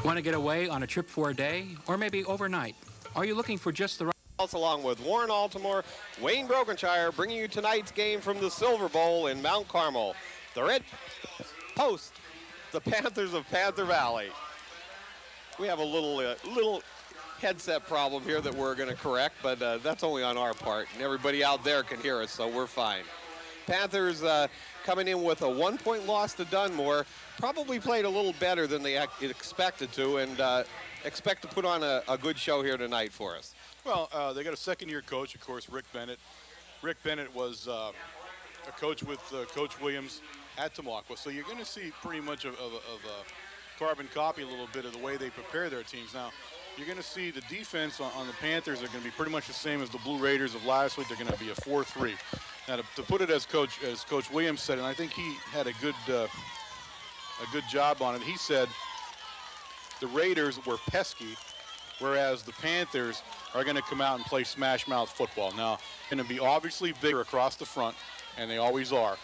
Want to get away on a trip for a day or maybe overnight? Are you looking for just the right... Along with Warren Altimore, Wayne Brokenshire, bringing you tonight's game from the Silver Bowl in Mount Carmel. The Red host, the Panthers of Panther Valley. We have a little headset problem here that we're going to correct, but that's only on our part, and everybody out there can hear us, so we're fine. Panthers coming in with a 1-point loss to Dunmore. Probably played a little better than they expected to, and expect to put on a good show here tonight for us. Well, they got a second-year coach, of course, Rick Bennett. Rick Bennett was a coach with Coach Williams at Tamaqua, so you're going to see pretty much of a carbon copy a little bit of the way they prepare their teams. Now, you're going to see the defense on the Panthers are going to be pretty much the same as the Blue Raiders of last week. They're going to be a 4-3. Now, to put it as Coach Williams said, and I think he had a good job on it. He said the Raiders were pesky, whereas the Panthers are going to come out and play smash-mouth football. Now, going to be obviously bigger across the front, and they always are.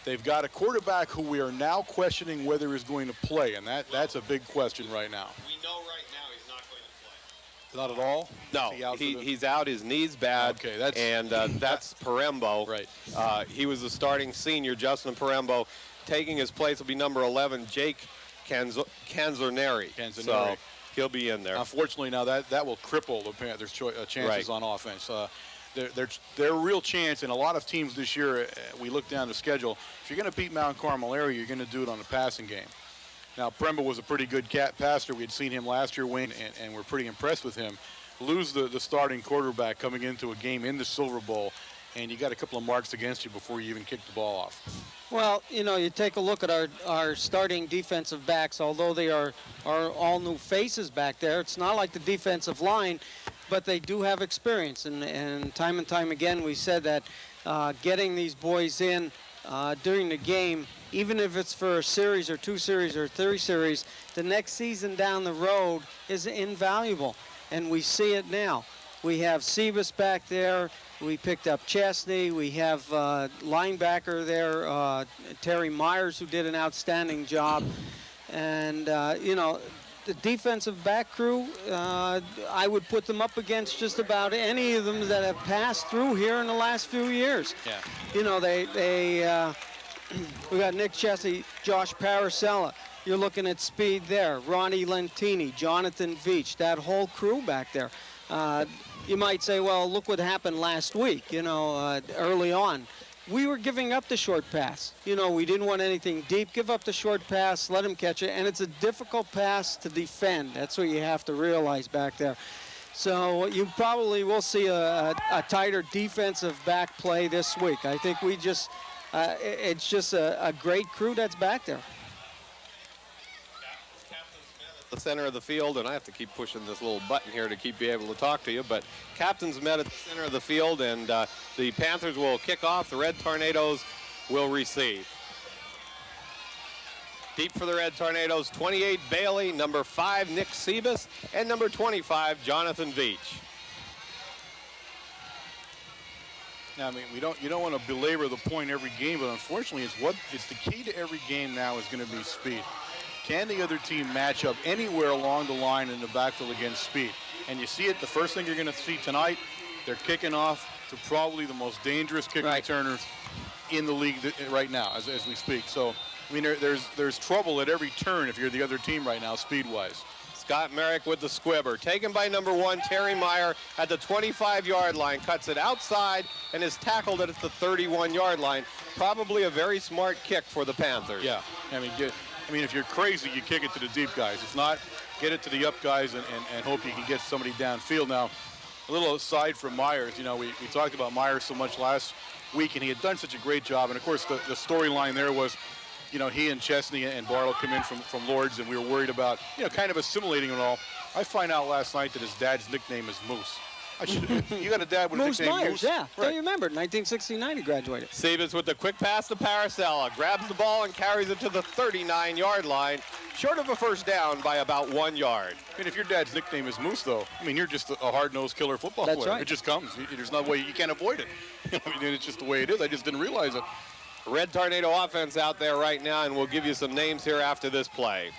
They've got a quarterback who we are now questioning whether he's going to play, and that's a big question right now. We know right now he's not going to play. Not at all? No, he's out. His knee's bad. Okay, that's Parembo. Right. He was the starting senior, Justin Parembo. Taking his place will be number 11, Jake Canzoneri. So he'll be in there. Unfortunately, now that will cripple the Panthers' chances on offense. Their real chance, and a lot of teams this year, we look down the schedule, if you're going to beat Mount Carmel area, you're going to do it on the passing game. Now, Parembo was a pretty good passer. We had seen him last year, Wayne, and we're pretty impressed with him. Lose the starting quarterback coming into a game in the Silver Bowl, and you got a couple of marks against you before you even kick the ball off. Well, you know, you take a look at our starting defensive backs, although they are all new faces back there. It's not like the defensive line, but they do have experience. And time again, we said that getting these boys in during the game, even if it's for a series or 2 series or 3 series, the next season down the road is invaluable. And we see it now. We have Sebas back there. We picked up Chesney. We have linebacker there, Terry Myers, who did an outstanding job. And, you know, the defensive back crew, I would put them up against just about any of them that have passed through here in the last few years. Yeah. You know, we got Nick Chesney, Josh Paracella. You're looking at speed there. Ronnie Lentini, Jonathan Veach, that whole crew back there. You might say, well, look what happened last week, you know, early on. We were giving up the short pass. You know, we didn't want anything deep. Give up the short pass, let him catch it, and it's a difficult pass to defend. That's what you have to realize back there. So you probably will see a tighter defensive back play this week. I think it's just a great crew that's back there. The center of the field, and I have to keep pushing this little button here to keep being able to talk to you, but captains met at the center of the field, and the Panthers will kick off. The Red Tornadoes will receive. Deep for the Red Tornadoes, 28 Bailey, number 5 Nick Sebas, and number 25 Jonathan Veach. Now, I mean, you don't want to belabor the point every game, but unfortunately, it's the key to every game now is going to be speed. Can the other team match up anywhere along the line in the backfield against speed? And you see it, the first thing you're going to see tonight, they're kicking off to probably the most dangerous kick returners in the league right now as we speak. So, I mean, there's trouble at every turn if you're the other team right now, speed-wise. Scott Merrick with the squibber, taken by number 1, Terry Meyer at the 25-yard line, cuts it outside and is tackled at the 31-yard line. Probably a very smart kick for the Panthers. Yeah, I mean, if you're crazy, you kick it to the deep guys. If not, get it to the up guys and hope you can get somebody downfield. Now, a little aside from Myers, you know, we talked about Myers so much last week, and he had done such a great job. And, of course, the storyline there was, you know, he and Chesney and Barlow come in from Lords, and we were worried about, you know, kind of assimilating it all. I find out last night that his dad's nickname is Moose. You got a dad with a nickname Myers, Moose? yeah. Right. Don't you remember? 1969 he graduated. Sebas with the quick pass to Paracella, grabs the ball and carries it to the 39-yard line, short of a first down by about 1 yard. I mean, if your dad's nickname is Moose, though, I mean, you're just a hard-nosed killer football player. Right. It just comes. There's no way you can't avoid it. I mean, it's just the way it is. I just didn't realize it. Red Tornado offense out there right now, and we'll give you some names here after this play.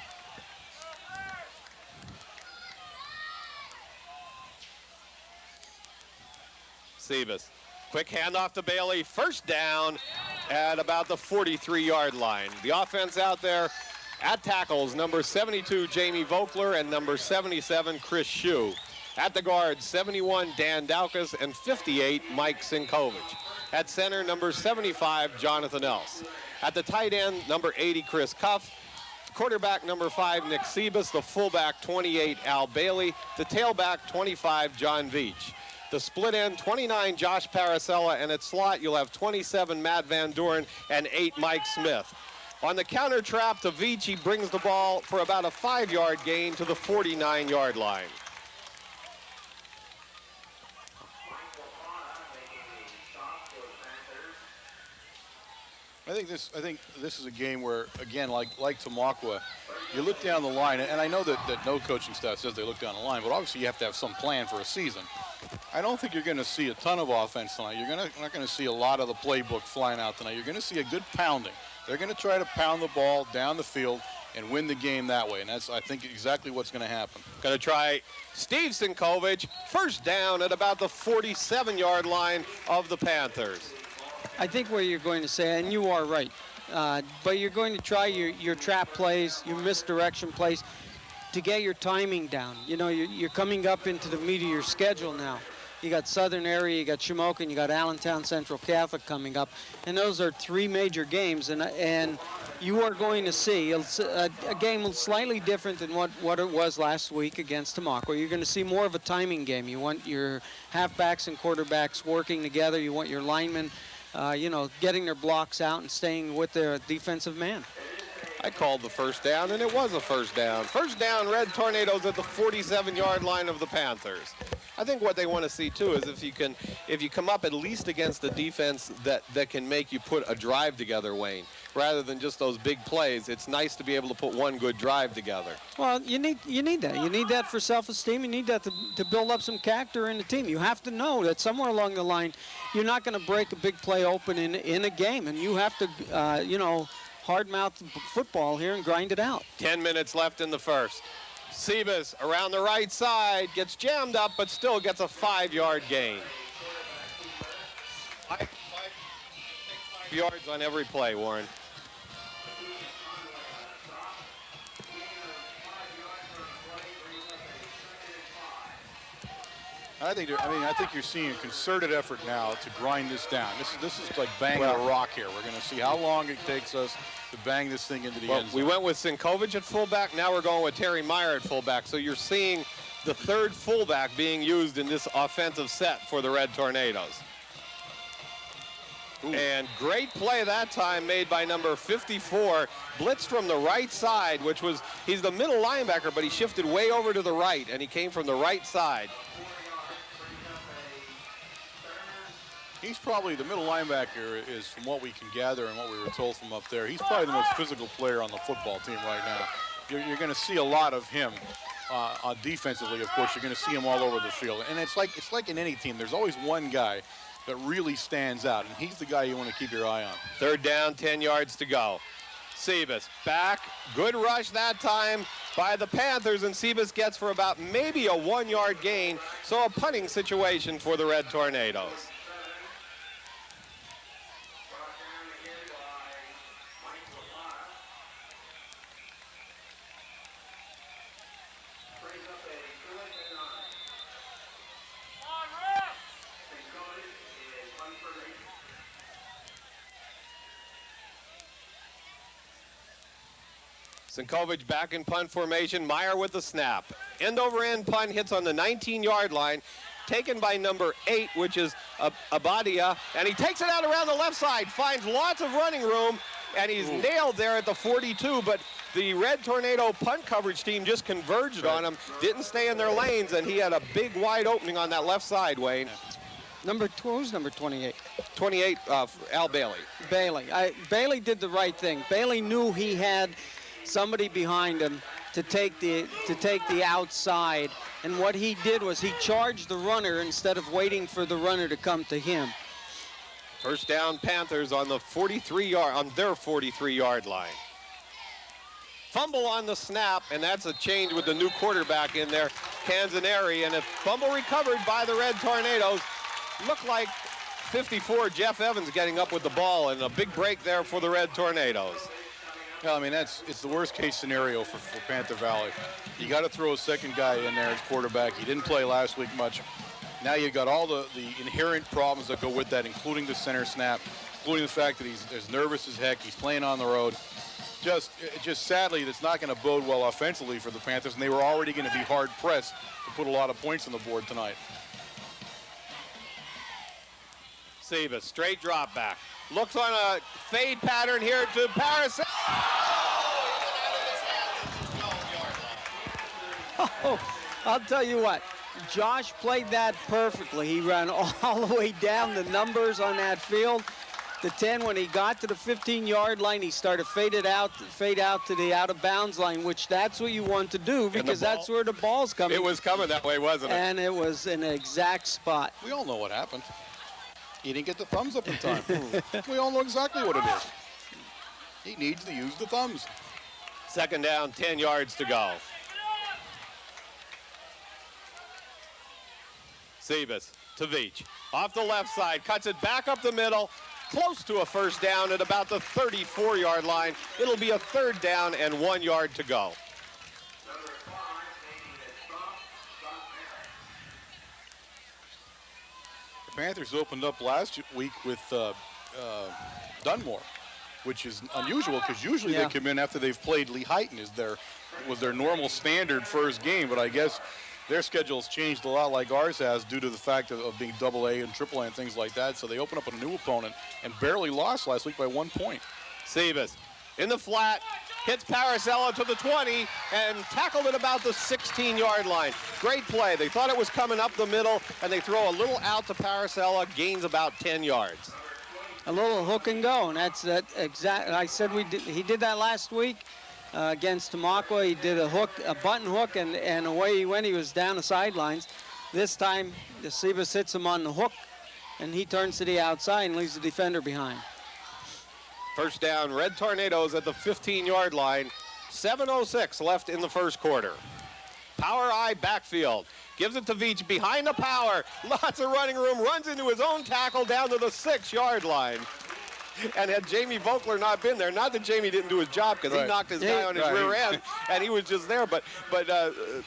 Sebas. Quick handoff to Bailey. First down at about the 43-yard line. The offense out there at tackles, number 72, Jamie Vogler, and number 77, Chris Shue. At the guards, 71, Dan Daukus, and 58, Mike Sinkovich. At center, number 75, Jonathan Else. At the tight end, number 80, Chris Cuff. Quarterback, number 5, Nick Sebas. The fullback, 28, Al Bailey. The tailback, 25, John Veach. The split end, 29, Josh Paracella. And at slot, you'll have 27, Matt Van Doren, and 8, Mike Smith. On the counter trap to Veach, he brings the ball for about a 5-yard gain to the 49-yard line. I think this is a game where, again, like Tamaqua, you look down the line, and I know that no coaching staff says they look down the line, but obviously you have to have some plan for a season. I don't think you're going to see a ton of offense tonight. You're not going to see a lot of the playbook flying out tonight. You're going to see a good pounding. They're going to try to pound the ball down the field and win the game that way, and that's, I think, exactly what's going to happen. Going to try Steve Sinkovich. First down at about the 47-yard line of the Panthers. I think what you're going to say, and you are right, but you're going to try your trap plays, your misdirection plays to get your timing down. You know, you're coming up into the meat of your schedule now. You got Southern area, you got Shamokin, you got Allentown Central Catholic coming up, and those are 3 major games, and you are going to see a game slightly different than what it was last week against Tamaqua. You're going to see more of a timing game. You want your halfbacks and quarterbacks working together. You want your linemen getting their blocks out and staying with their defensive man. I called the first down, and it was a first down. First down, Red Tornadoes at the 47-yard line of the Panthers. I think what they want to see, too, is if you come up at least against a defense that can make you put a drive together, Wayne, rather than just those big plays. It's nice to be able to put one good drive together. Well, you need that. You need that for self-esteem. You need that to build up some character in the team. You have to know that somewhere along the line, you're not going to break a big play open in a game, and you have to, hard-mouth football here and grind it out. 10 minutes left in the first. Sebas around the right side, gets jammed up, but still gets a 5-yard gain. 5 yards on every play, Warren. I think you're seeing a concerted effort now to grind this down. This is like banging a rock here. We're going to see how long it takes us to bang this thing into the end zone. We went with Sinkovich at fullback. Now we're going with Terry Meyer at fullback. So you're seeing the third fullback being used in this offensive set for the Red Tornadoes. Ooh. And great play that time made by number 54. Blitzed from the right side, he's the middle linebacker, but he shifted way over to the right, and he came from the right side. He's probably, the middle linebacker is, from what we can gather and what we were told from up there, he's probably the most physical player on the football team right now. You're going to see a lot of him defensively, of course. You're going to see him all over the field. And it's like in any team, there's always one guy that really stands out, and he's the guy you want to keep your eye on. Third down, 10 yards to go. Sebas back, good rush that time by the Panthers, and Sebas gets for about maybe a 1-yard gain, so a punting situation for the Red Tornadoes. Sinkovich back in punt formation. Meyer with the snap. End-over-end punt hits on the 19-yard line. Taken by number 8, which is Abadia. And he takes it out around the left side. Finds lots of running room. And he's nailed there at the 42. But the Red Tornado punt coverage team just converged on him. Didn't stay in their lanes. And he had a big wide opening on that left side, Wayne. Who's number 28? 28, Al Bailey. Bailey did the right thing. Bailey knew he had somebody behind him to take the outside, and what he did was he charged the runner instead of waiting for the runner to come to him. First down, Panthers on their 43-yard line. Fumble on the snap, and that's a change with the new quarterback in there, Canzaneri, and a fumble recovered by the Red Tornadoes. Looked like 54 Jeff Evans getting up with the ball, and a big break there for the Red Tornadoes. Yeah, I mean, it's the worst case scenario for Panther Valley. You got to throw a second guy in there as quarterback. He didn't play last week much. Now you've got all the inherent problems that go with that, including the center snap, including the fact that he's as nervous as heck. He's playing on the road. Just sadly, that's not going to bode well offensively for the Panthers, and they were already going to be hard pressed to put a lot of points on the board tonight. Sebas, straight drop back. Looks on a fade pattern here to Paris. Oh, I'll tell you what. Josh played that perfectly. He ran all the way down the numbers on that field. The 10, when he got to the 15-yard line, he started fade out to the out-of-bounds line, which that's what you want to do because that's where the ball's coming. It was coming that way, wasn't it? And it was in an exact spot. We all know what happened. He didn't get the thumbs up in time. We all know exactly what it is. He needs to use the thumbs. Second down, 10 yards to go. Sebas to Veach. Off the left side, cuts it back up the middle, close to a first down at about the 34-yard line. It'll be a third down and 1 yard to go. The Panthers opened up last week with Dunmore, which is unusual because usually they come in after they've played Lee Heighton was their normal standard first game, but I guess their schedule's changed a lot like ours has due to the fact of being AA and AAA and things like that. So they opened up a new opponent and barely lost last week by 1 point. Sebas in the flat, hits Paracella to the 20 and tackled it about the 16-yard line. Great play. They thought it was coming up the middle, and they throw a little out to Paracella, gains about 10 yards. A little hook and go, and that's that exact. I said he did that last week. Against Tamaqua, he did a button hook, and away he went. He was down the sidelines. This time, the Sebas hits him on the hook, and he turns to the outside and leaves the defender behind. First down, Red Tornadoes at the 15-yard line. 7:06 left in the first quarter. Power eye backfield. Gives it to Veach behind the power. Lots of running room. Runs into his own tackle down to the 6-yard line. And had Jamie Vogler not been there, not that Jamie didn't do his job because he knocked his guy on his rear end and he was just there, but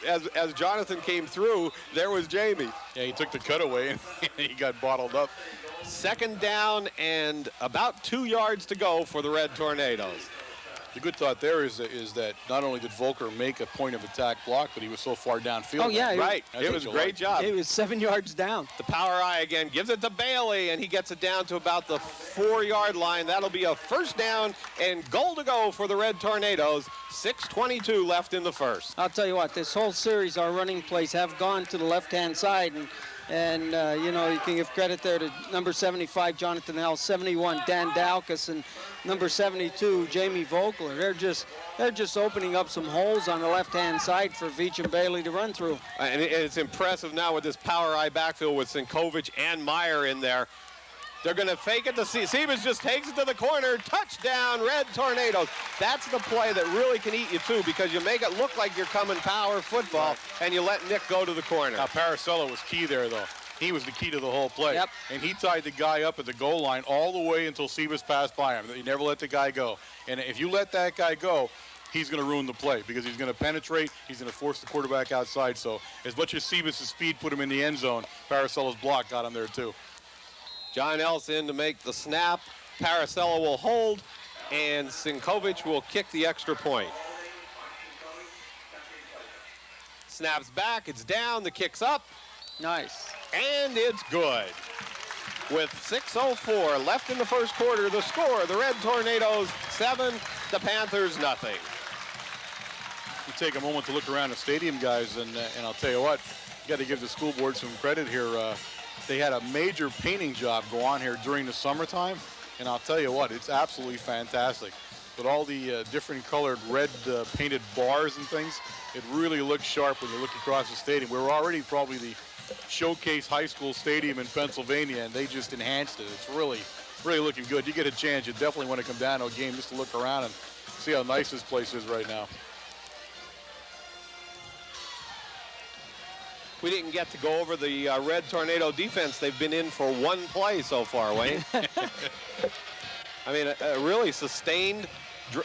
as Jonathan came through, there was Jamie. Yeah, he took the cutaway and he got bottled up. Second down and about 2 yards to go for the Red Tornadoes. The good thought there is that not only did Volker make a point of attack block, but he was so far downfield. Oh, yeah. Right. It was a great job. It was 7 yards down. The power eye again gives it to Bailey, and he gets it down to about the 4-yard line. That'll be a first down and goal to go for the Red Tornadoes. 6:22 left in the first. I'll tell you what, this whole series, our running plays have gone to the left-hand side, and you know, you can give credit there to number 75, Jonathan Hell, 71, Dan Dowcus, and number 72, Jamie Vogler. They're just opening up some holes on the left-hand side for Veach and Bailey to run through. And it's impressive now with this power eye backfield with Sinkovich and Meyer in there. They're going to fake it to Sebas just takes it to the corner. Touchdown, Red Tornadoes. That's the play that really can eat you, too, because you make it look like you're coming power football, and you let Nick go to the corner. Now, Paracella was key there, though. He was the key to the whole play. Yep. And he tied the guy up at the goal line all the way until Sebas passed by him. He never let the guy go. And if you let that guy go, he's going to ruin the play because he's going to penetrate. He's going to force the quarterback outside. So as much as Sebas' speed put him in the end zone, Paracella's block got him there, too. John Ellis in to make the snap. Paracella will hold, and Sinkovich will kick the extra point. Snaps back, it's down, the kick's up. Nice. And it's good. With 6:04 left in the first quarter, the score, the Red Tornadoes 7, the Panthers nothing. You take a moment to look around the stadium, guys, and I'll tell you what, you got to give the school board some credit here. They had a major painting job go on here during the summertime, and I'll tell you what, it's absolutely fantastic. With all the different colored red painted bars and things, it really looks sharp when you look across the stadium. We're already probably the showcase high school stadium in Pennsylvania, and they just enhanced it. It's really, really looking good. You get a chance, you definitely want to come down to a game just to look around and see how nice this place is right now. We didn't get to go over the Red Tornado defense. They've been in for one play so far, Wayne. I mean, a really sustained,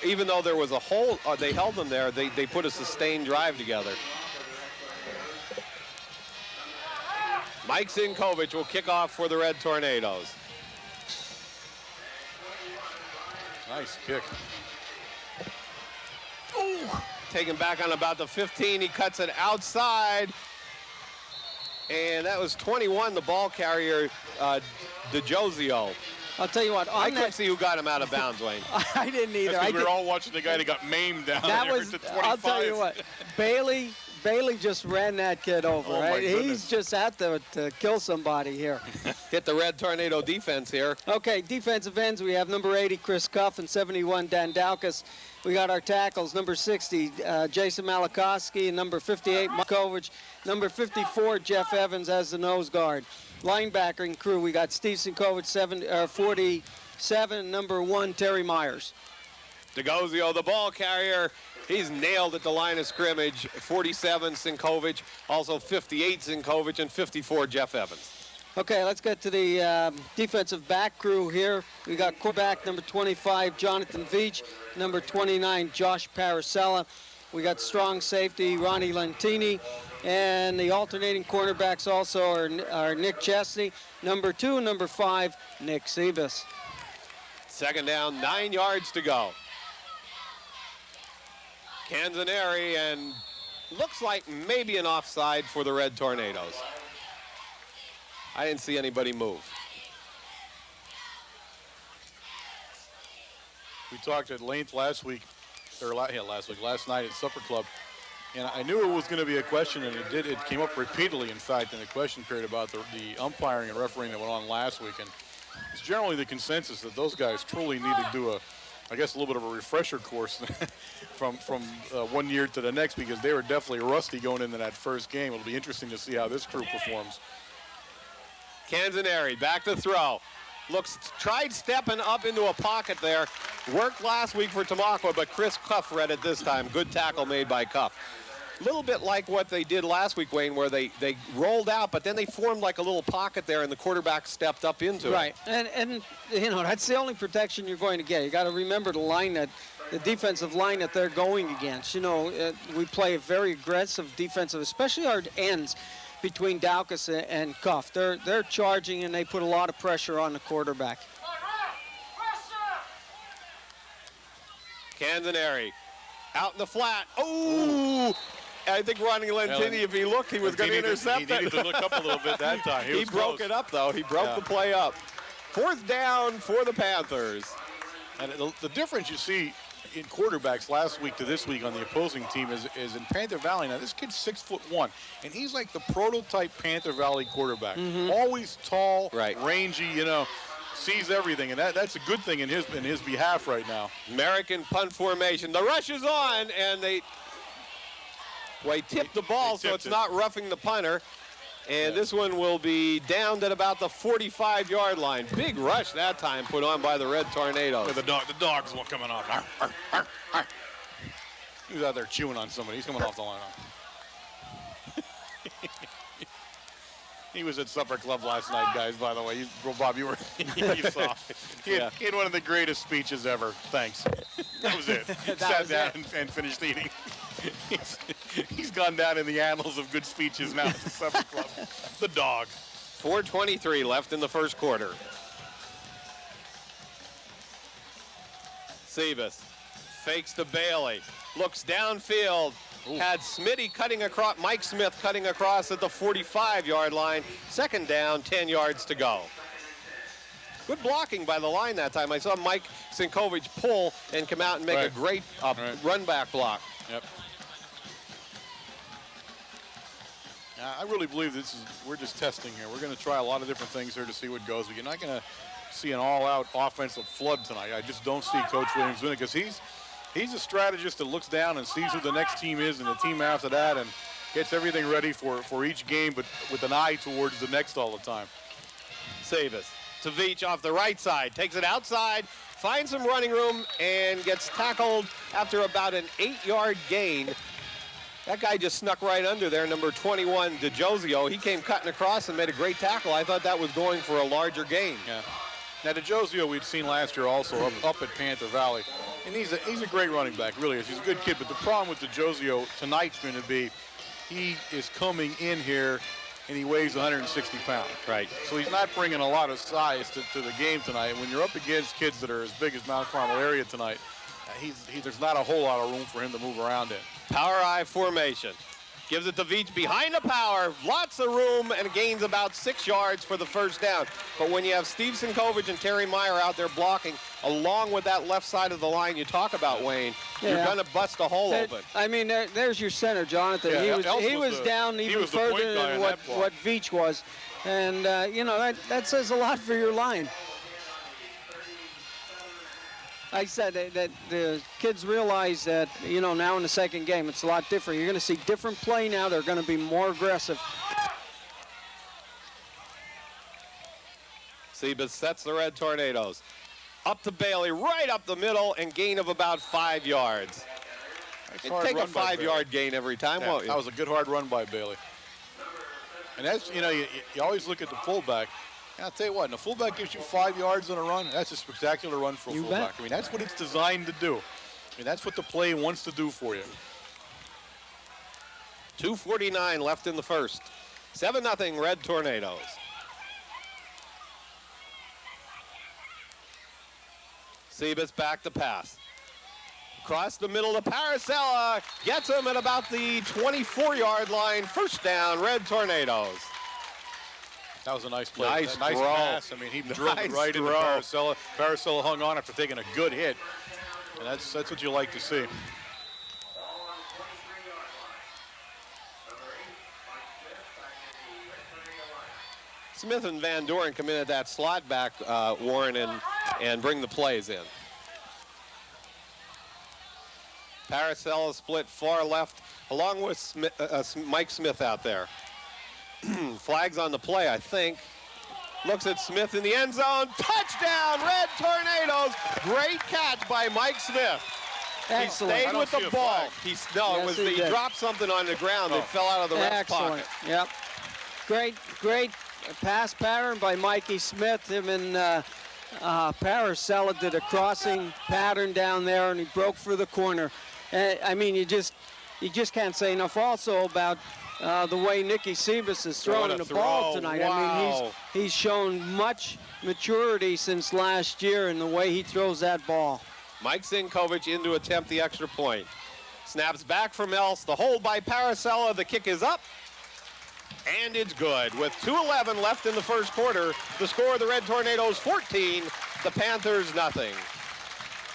even though there was a hole, they held them there, they put a sustained drive together. Mike Sinkovich will kick off for the Red Tornadoes. Nice kick. Ooh. Taken back on about the 15. He cuts it outside. And that was 21, the ball carrier, DeJozio. I'll tell you what. I couldn't see who got him out of bounds, Wayne. I didn't either. We were all watching the guy that got maimed down that there was, to 25. I'll tell you what. Bailey just ran that kid over, Oh, right? my goodness. He's just out there to kill somebody here. Hit the Red Tornado defense here. Okay, defensive ends, we have number 80, Chris Cuff, and 71, Dan Daukus. We got our tackles, number 60, Jason Malakowski, and number 58, Markovich. Number 54, Jeff Evans as the nose guard. Linebacking crew, we got Steve Sinkovich, 47, number 1, Terry Myers. DeGozio, the ball carrier, he's nailed at the line of scrimmage. 47, Sinkovich, also 58, Sinkovich, and 54, Jeff Evans. Okay, let's get to the defensive back crew here. We got quarterback number 25, Jonathan Veach, number 29, Josh Paracella. We got strong safety, Ronnie Lentini, and the alternating cornerbacks also are Nick Chesney, number 2, number 5, Nick Sebas. Second down, 9 yards to go. Canzaneri, and looks like maybe an offside for the Red Tornadoes. I didn't see anybody move. We talked at length last night at Supper Club, and I knew it was going to be a question, and it came up repeatedly, in fact, in the question period about the umpiring and refereeing that went on last week. And it's generally the consensus that those guys truly need to do a little bit of a refresher course from 1 year to the next, because they were definitely rusty going into that first game. It'll be interesting to see how this crew performs. Canzaneri back to throw. Tried stepping up into a pocket there. Worked last week for Tamaqua, but Chris Cuff read it this time. Good tackle made by Cuff. A little bit like what they did last week, Wayne, where they rolled out, but then they formed like a little pocket there, and the quarterback stepped up into it. Right, and you know, that's the only protection you're going to get. You got to remember the defensive line that they're going against. You know, we play a very aggressive defensive, especially our ends between Daukus and Cuff. They're charging, and they put a lot of pressure on the quarterback. Canzaneri out in the flat. Oh! I think Ronnie Lentini, if he looked, he was going to intercept it. He needed to look up a little bit that time. He broke it up, though. He broke the play up. Fourth down for the Panthers. And the difference you see in quarterbacks last week to this week on the opposing team is in Panther Valley. Now, this kid's 6'1", and he's like the prototype Panther Valley quarterback. Always tall, rangy, you know, sees everything, and that's a good thing in his behalf right now. American punt formation. The rush is on, and they tipped the ball, so it's not roughing the punter. And this one will be downed at about the 45-yard line. Big rush that time put on by the Red Tornadoes. The dog's one coming off. Arr, arr, arr, arr. He was out there chewing on somebody. He's coming off the line. He was at Supper Club last night, guys, by the way. Bob, you saw. He had one of the greatest speeches ever. Thanks. That was it. Sat down and finished eating. He's gone down in the annals of good speeches now at the Supper Club. The dog. 4:23 left in the first quarter. Sebas fakes to Bailey. Looks downfield. Had Smitty cutting across, Mike Smith cutting across at the 45-yard line. Second down, 10 yards to go. Good blocking by the line that time. I saw Mike Sinkovich pull and come out and make a great run back block. Yep. I really believe we're just testing here. We're going to try a lot of different things here to see what goes. But you're not going to see an all-out offensive flood tonight. I just don't see Coach Williams doing it, because he's a strategist that looks down and sees who the next team is and the team after that, and gets everything ready for each game, but with an eye towards the next all the time. Sebas to Veach off the right side. Takes it outside, finds some running room, and gets tackled after about an 8-yard gain That guy just snuck right under there, number 21, DeJosio. He came cutting across and made a great tackle. I thought that was going for a larger gain. Yeah. Now, DeJosio we'd seen last year also up at Panther Valley. And he's a great running back, really is. He's a good kid. But the problem with DeJosio tonight's going to be he is coming in here and he weighs 160 pounds. Right. So he's not bringing a lot of size to the game tonight. When you're up against kids that are as big as Mount Carmel area tonight, there's not a whole lot of room for him to move around in. Power I formation. Gives it to Veach behind the power. Lots of room and gains about 6 yards for the first down. But when you have Steve Sinkovich and Terry Meyer out there blocking, along with that left side of the line you talk about, Wayne, you're going to bust a hole open. I mean, there's your center, Jonathan. Yeah, he was down even further than what Veach was. And, you know, that says a lot for your line. I said that the kids realize that, you know, now in the second game, it's a lot different. You're going to see different play now. They're going to be more aggressive. Sebas sets the Red Tornadoes. Up to Bailey, right up the middle, and gain of about 5 yards. Take a 5-yard gain every time, won't you? That was a good hard run by Bailey. And that's, you know, you always look at the fullback. And I'll tell you what, and a fullback gives you 5 yards on a run. That's a spectacular run for a fullback. Bet. I mean, that's what it's designed to do. I mean, that's what the play wants to do for you. 2:49 left in the first. 7-0 Red Tornadoes. Sebas back to pass. Across the middle to Paracella. Gets him at about the 24-yard line. First down, Red Tornadoes. That was a nice play. Nice throw. Pass. I mean, he drilled it right into Paracella. Paracella hung on after taking a good hit. And that's what you like to see. Smith and Van Doren come in at that slot back, Warren, and bring the plays in. Paracella split far left, along with Mike Smith out there. Flags on the play, I think. Looks at Smith in the end zone. Touchdown, Red Tornadoes. Great catch by Mike Smith. Excellent. He stayed with the ball. He dropped something on the ground that fell out of the ref's pocket. Yep. Great pass pattern by Mikey Smith. Him and Paracella did a crossing pattern down there, and he broke for the corner. I mean, you just can't say enough also about the way Nicky Sebas is throwing the ball tonight. Wow. I mean, he's shown much maturity since last year in the way he throws that ball. Mike Sinkovich in to attempt the extra point. Snaps back from Else. The hold by Paracella. The kick is up. And it's good. With 2:11 left in the first quarter, the score of the Red Tornadoes 14, the Panthers nothing.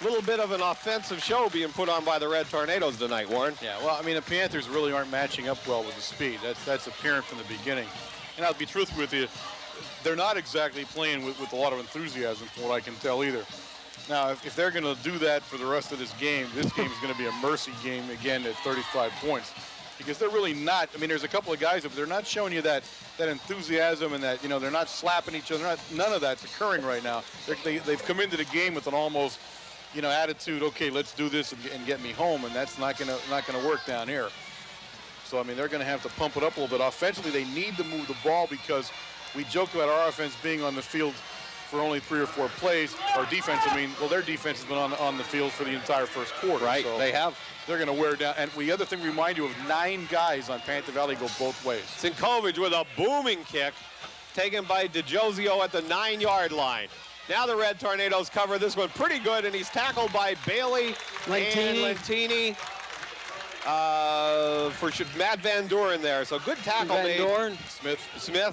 Little bit of an offensive show being put on by the Red Tornadoes tonight, Warren. Yeah, well, I mean, the Panthers really aren't matching up well with the speed. That's apparent from the beginning. And I'll be truthful with you, they're not exactly playing with a lot of enthusiasm from what I can tell either. Now, if they're going to do that for the rest of this game is going to be a mercy game again at 35 points. Because they're really not, I mean, there's a couple of guys, but they're not showing you that enthusiasm and that, you know, they're not slapping each other. None of that's occurring right now. They've come into the game with an almost, you know, attitude, okay, let's do this and get me home, and that's not gonna work down here. So, I mean, they're going to have to pump it up a little bit. Offensively, they need to move the ball because we joke about our offense being on the field for only 3 or 4 plays. Our defense, I mean, well, their defense has been on the field for the entire first quarter. Right, so they have. They're going to wear down. And the other thing, remind you of 9 guys on Panther Valley go both ways. Sinkovich with a booming kick taken by DeJosio at the 9-yard line. Now the Red Tornadoes cover this one pretty good, and he's tackled by Bailey and Lentini for Matt Van Doren there. So good tackle made. Van Doren.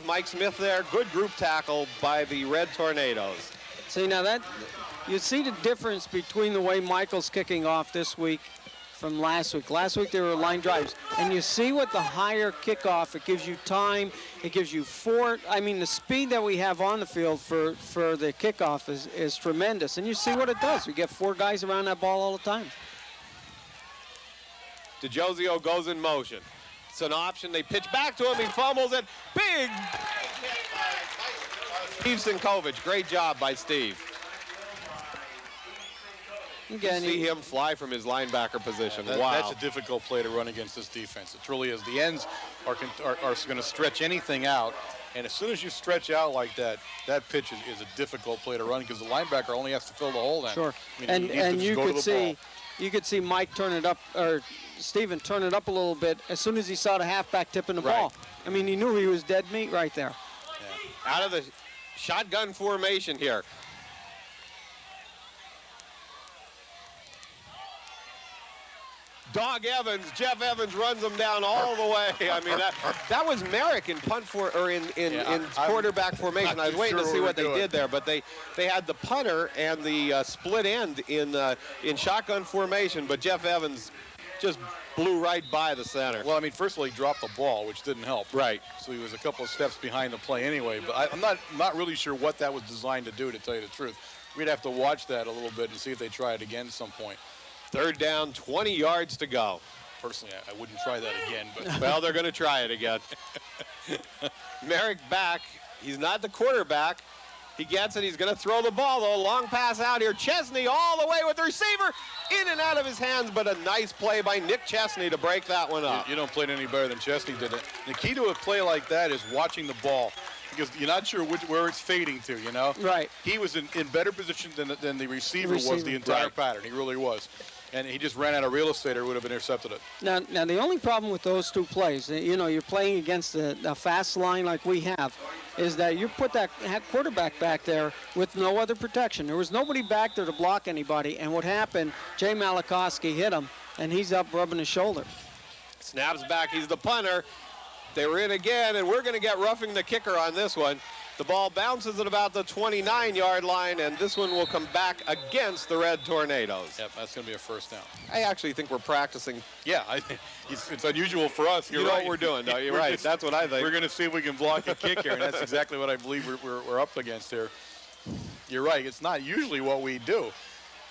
Mike Smith there. Good group tackle by the Red Tornadoes. See, now that, you see the difference between the way Michael's kicking off this week from last week. Last week they were line drives. And you see with the higher kickoff, it gives you time, it gives you the speed that we have on the field for the kickoff is tremendous. And you see what it does. We get 4 guys around that ball all the time. DeJosio goes in motion. It's an option. They pitch back to him. He fumbles it. Big Steve Sinkovich. Great job by Steve. Again, See him fly from his linebacker position. Wow. That's a difficult play to run against this defense. It truly is. The ends are going to stretch anything out, and as soon as you stretch out like that, that pitch is a difficult play to run because the linebacker only has to fill the hole then. Sure. I mean, he needs to And just you go to could the see, ball. you could see Mike turn it up, or Steven turn it up a little bit as soon as he saw the halfback tipping the Right. ball. I mean, he knew he was dead meat right there. Out of the shotgun formation here. Dog Evans, Jeff Evans runs him down all the way. I mean, that was Merrick in quarterback formation. I was waiting to see what they did there, but they had the punter and the split end in shotgun formation, but Jeff Evans just blew right by the center. Well, I mean, first of all, he dropped the ball, which didn't help. Right. So he was a couple of steps behind the play anyway. But I'm not really sure what that was designed to do, to tell you the truth. We'd have to watch that a little bit and see if they try it again at some point. Third down, 20 yards to go. Personally, I wouldn't try that again. But Well, they're going to try it again. Merrick back. He's not the quarterback. He gets it. He's going to throw the ball, though. Long pass out here. Chesney all the way with the receiver. In and out of his hands, but a nice play by Nick Chesney to break that one up. you don't play it any better than Chesney did it. The key to a play like that is watching the ball, because you're not sure where it's fading to, you know? Right. He was in better position than the receiver was the entire pattern. He really was. And he just ran out of real estate or would have intercepted it. Now, the only problem with those two plays, you know, you're playing against a fast line like we have, is that you put that quarterback back there with no other protection. There was nobody back there to block anybody, and what happened, Jay Malakowski hit him, and he's up rubbing his shoulder. Snaps back. He's the punter. They were in again, and we're going to get roughing the kicker on this one. The ball bounces at about the 29-yard line, and this one will come back against the Red Tornadoes. Yep, that's going to be a first down. I actually think we're practicing. Yeah, it's unusual for us. You know what we're doing, though. You're right. That's what I think. We're going to see if we can block a kick here, and that's exactly what I believe we're up against here. You're right. It's not usually what we do.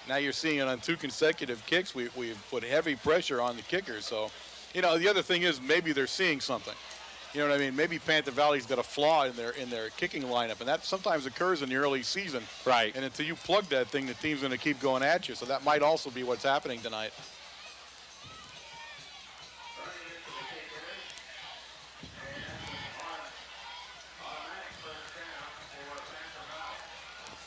Now you're seeing it on 2 consecutive kicks. We've put heavy pressure on the kickers. So, you know, the other thing is maybe they're seeing something. You know what I mean? Maybe Panther Valley's got a flaw in their kicking lineup, and that sometimes occurs in the early season. Right. And until you plug that thing, the team's going to keep going at you. So that might also be what's happening tonight.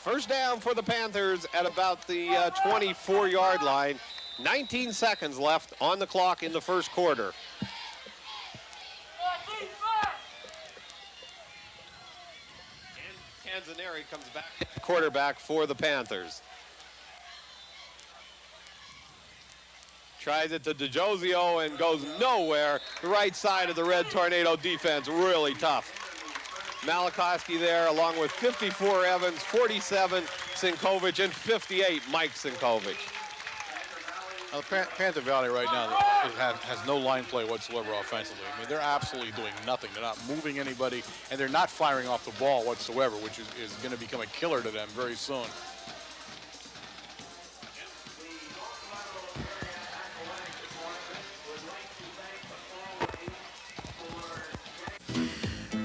First down for the Panthers at about the 24-yard line. 19 seconds left on the clock in the first quarter. Canzaneri comes back, quarterback for the Panthers. Tries it to DeJozio and goes nowhere. The right side of the Red Tornado defense, really tough. Malakowski there, along with 54 Evans, 47 Sinkovich, and 58 Mike Sinkovich. Now, Panther Valley right now has no line play whatsoever offensively. I mean, they're absolutely doing nothing. They're not moving anybody, and they're not firing off the ball whatsoever, which is going to become a killer to them very soon.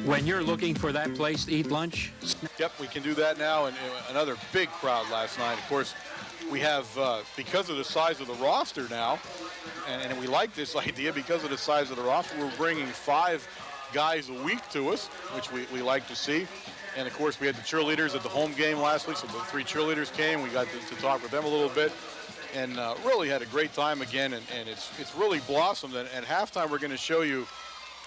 When you're looking for that place to eat lunch, Yep, we can do that now, and another big crowd last night. Of course, we have, because of the size of the roster now, and we like this idea because of the size of the roster, we're bringing 5 guys a week to us, which we like to see. And, of course, we had the cheerleaders at the home game last week, so the 3 cheerleaders came. We got to talk with them a little bit and really had a great time again, and it's really blossomed. And at halftime, we're going to show you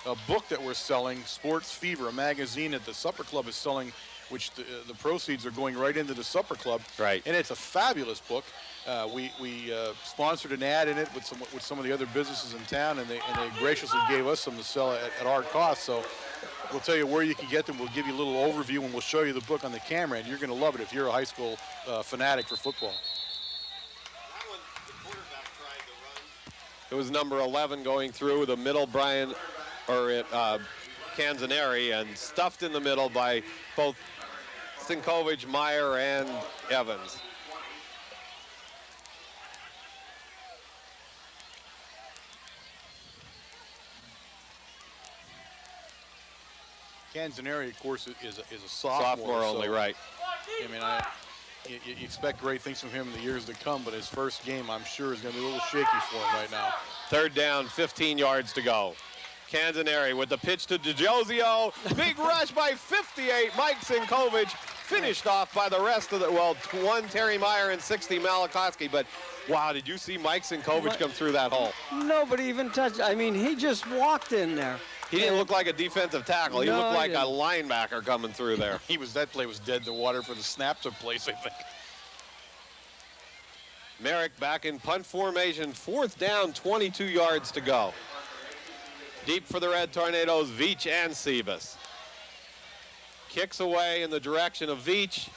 a book that we're selling, Sports Fever, a magazine that the Supper Club is selling, which the proceeds are going right into the Supper Club. Right. And it's a fabulous book. We sponsored an ad in it with some of the other businesses in town, and they graciously gave us some to sell at our cost. So we'll tell you where you can get them. We'll give you a little overview, and we'll show you the book on the camera, and you're going to love it if you're a high school fanatic for football. That one, the quarterback tried to run. It was number 11 going through the middle, Canzaneri, and stuffed in the middle by both Sinkovich, Meyer, and Evans. Canzaneri, of course, is a sophomore. Sophomore only, so, right. I mean, you expect great things from him in the years to come, but his first game, I'm sure, is going to be a little shaky for him right now. Third down, 15 yards to go. Canzoneri with the pitch to DiGiozio. Big rush by 58. Mike Sinkovich finished off by the rest of the, well, one Terry Meyer and 60 Malakowski. But wow, did you see Mike Sinkovich come through that hole? Nobody even touched. I mean, he just walked in there. He didn't look like a defensive tackle. He No, looked like he a didn't. linebacker coming through there. That play was dead in the water for the snap took place, I think. Merrick back in punt formation. Fourth down, 22 yards to go. Deep for the Red Tornadoes, Veach and Sivas. Kicks away in the direction of Veach.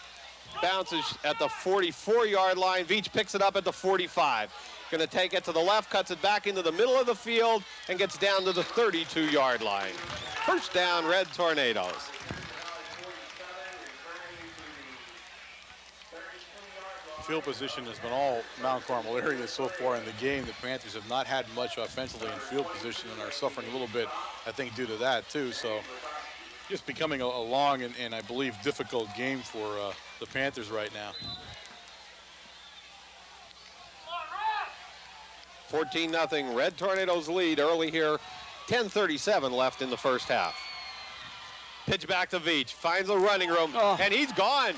Bounces at the 44-yard line. Veach picks it up at the 45. Going to take it to the left, cuts it back into the middle of the field, and gets down to the 32-yard line. First down, Red Tornadoes. Field position has been all Mount Carmel area so far in the game. The Panthers have not had much offensively in field position and are suffering a little bit, I think, due to that, too. So just becoming a long and I believe, difficult game for the Panthers right now. 14-0 Red Tornadoes lead early here. 10:37 left in the first half. Pitch back to Veach. Finds a running room, and he's gone.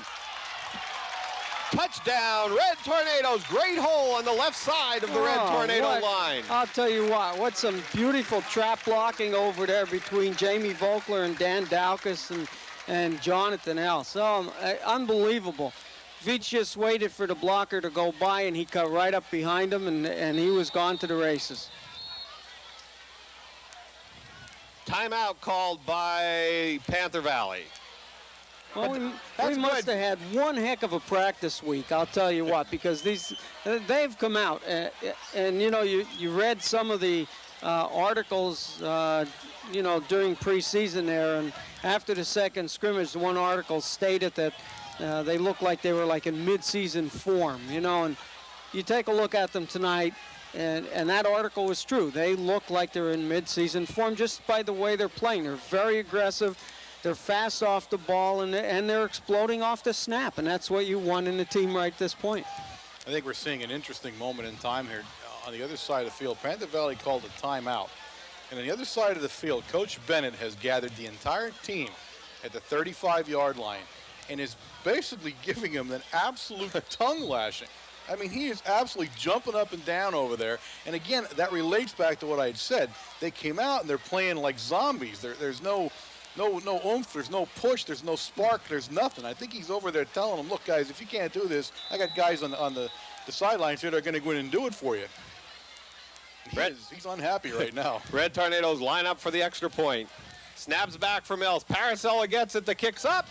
Touchdown, Red Tornadoes. Great hole on the left side of the Red Tornado line. I'll tell you what some beautiful trap blocking over there between Jamie Volkler and Dan Daukus and Jonathan Else. Unbelievable. Veach just waited for the blocker to go by, and he cut right up behind him, and he was gone to the races. Timeout called by Panther Valley. Well, we must have had one heck of a practice week, I'll tell you what, because they've come out. And you know, you read some of the articles, you know, during preseason there, and after the second scrimmage, one article stated that they looked like they were like in mid-season form, you know, and you take a look at them tonight, and that article was true. They look like they're in mid-season form just by the way they're playing. They're very aggressive. They're fast off the ball, and they're exploding off the snap, and that's what you want in the team right at this point. I think we're seeing an interesting moment in time here. On the other side of the field, Panther Valley called a timeout. And on the other side of the field, Coach Bennett has gathered the entire team at the 35-yard line and is basically giving them an absolute tongue lashing. I mean, he is absolutely jumping up and down over there. And again, that relates back to what I had said. They came out and they're playing like zombies. There's no oomph, there's no push, there's no spark, there's nothing. I think he's over there telling them, look, guys, if you can't do this, I got guys on the sidelines here that are going to go in and do it for you. He's unhappy right now. Red Tornadoes line up for the extra point. Snaps back from Else. Paracella gets it, the kick's up.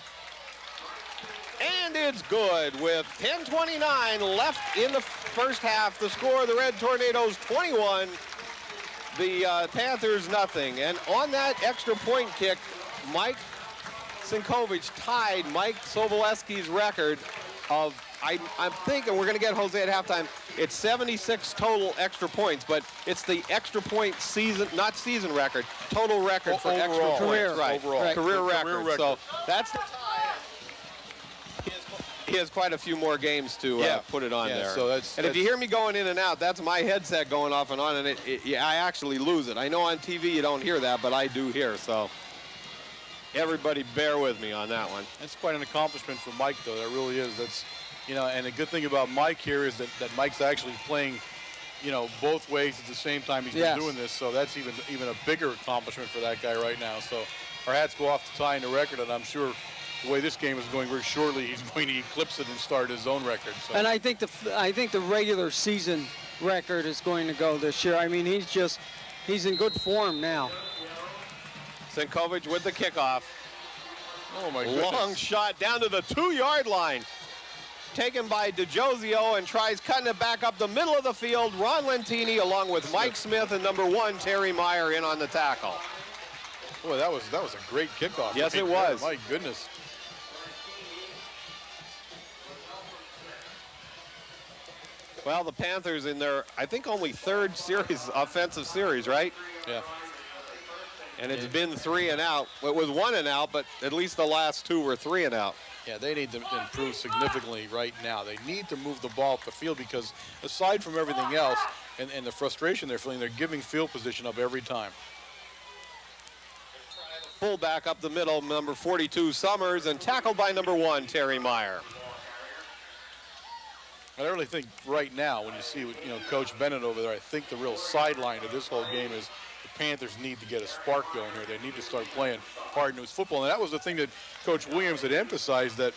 And it's good with 10:29 left in the first half. The score, the Red Tornadoes 21, the Panthers nothing. And on that extra point kick, Mike Sinkovich tied Mike Sobolewski's record of, I'm thinking we're going to get Jose at halftime. It's 76 total extra points, but it's the extra point season, not season record, total record for overall, extra career, points. Right, overall. right. Career Career record. record. So that's the tie. He has quite a few more games to put it on there. So if you hear me going in and out, that's my headset going off and on, and I actually lose it. I know on TV you don't hear that, but I do hear. So everybody bear with me on that one. That's quite an accomplishment for Mike, though. That really is. That's, you know, and the good thing about Mike here is that Mike's actually playing, you know, both ways at the same time he's been doing this. So that's even a bigger accomplishment for that guy right now. So our hats go off to tying the record, and I'm sure the way this game is going, very shortly he's going to eclipse it and start his own record. So. And I think the regular season record is going to go this year. I mean, he's in good form now. Sinkovich with the kickoff. Oh my goodness. Long shot down to the 2-yard line. Taken by DiGiozio and tries cutting it back up the middle of the field. Ron Lentini along with Mike Smith and number 1 Terry Meyer in on the tackle. Boy, that was a great kickoff. Yes, it was. My goodness. Well, the Panthers in their, I think, only third offensive series, right? Yeah. And it's been 3 and out. It was 1 and out, but at least the last 2 were 3 and out. Yeah, they need to improve significantly right now. They need to move the ball up the field because aside from everything else and the frustration they're feeling, they're giving field position up every time. Fullback up the middle, number 42, Summers, and tackled by number 1, Terry Meyer. I really think right now, when you see Coach Bennett over there, I think the real sideline of this whole game is the Panthers need to get a spark going here. They need to start playing hard-nosed football. And that was the thing that Coach Williams had emphasized, that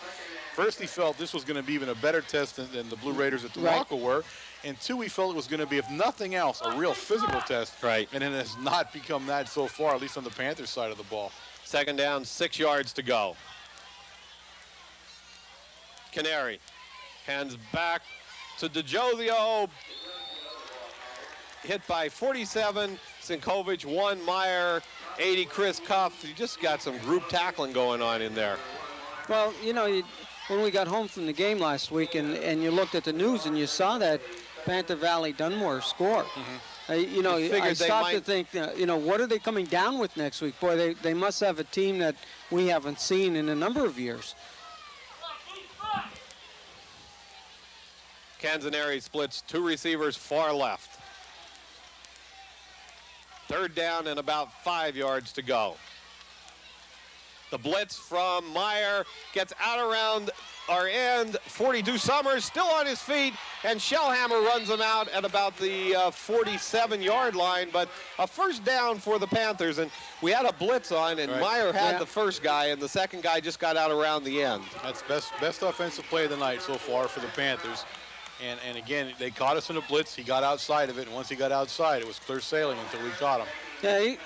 first he felt this was going to be even a better test than the Blue Raiders at Tamaulipas were. And 2, he felt it was going to be, if nothing else, a real physical test. Right. And it has not become that so far, at least on the Panthers side of the ball. Second down, 6 yards to go. Canary hands back to DeJozio. Hit by 47, Sinkovic, 1, Meyer, 80, Chris Cuff. You just got some group tackling going on in there. Well, when we got home from the game last week and you looked at the news and you saw that Panther Valley Dunmore score, I stopped to think, what are they coming down with next week? Boy, they must have a team that we haven't seen in a number of years. Canzaneri splits 2 receivers far left. Third down and about 5 yards to go. The blitz from Meyer gets out around our end. 42 Summers still on his feet, and Shellhammer runs him out at about the 47-yard line. But a first down for the Panthers, and we had a blitz on, and Meyer had the first guy, and the second guy just got out around the end. That's best offensive play of the night so far for the Panthers. And again, they caught us in a blitz. He got outside of it, and once he got outside, it was clear sailing until we caught him. Yeah,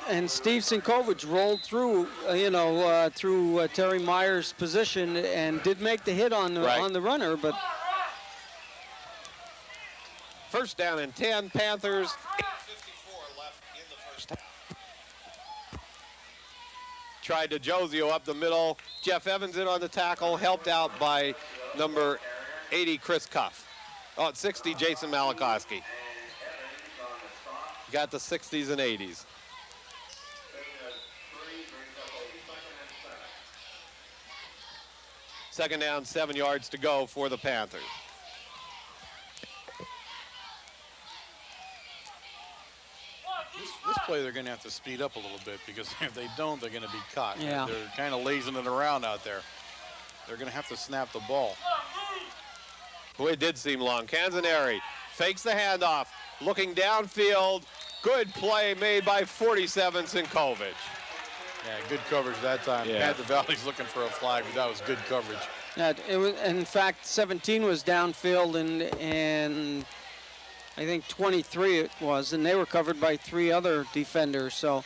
and Steve Sinkovic rolled through, through Terry Meyer's position and did make the hit on the runner, but first down and 10, Panthers. 8:54 left in the first half. Tried to Josio up the middle. Jeff Evans in on the tackle, helped out by number 80, Chris Cuff. Oh, 60, Jason Malakowski. Got the 60s and 80s. Second down, 7 yards to go for the Panthers. This play they're going to have to speed up a little bit because if they don't, they're going to be caught. Yeah. They're kind of lazing it around out there. They're going to have to snap the ball. Boy, it did seem long. Canzaneri fakes the handoff, looking downfield. Good play made by 47, Sinkovic. Yeah, good coverage that time. Yeah. Panther Valley's looking for a flag, but that was good coverage. yeah, it was, in fact, 17 was downfield and I think 23 it was, and they were covered by 3 other defenders. So,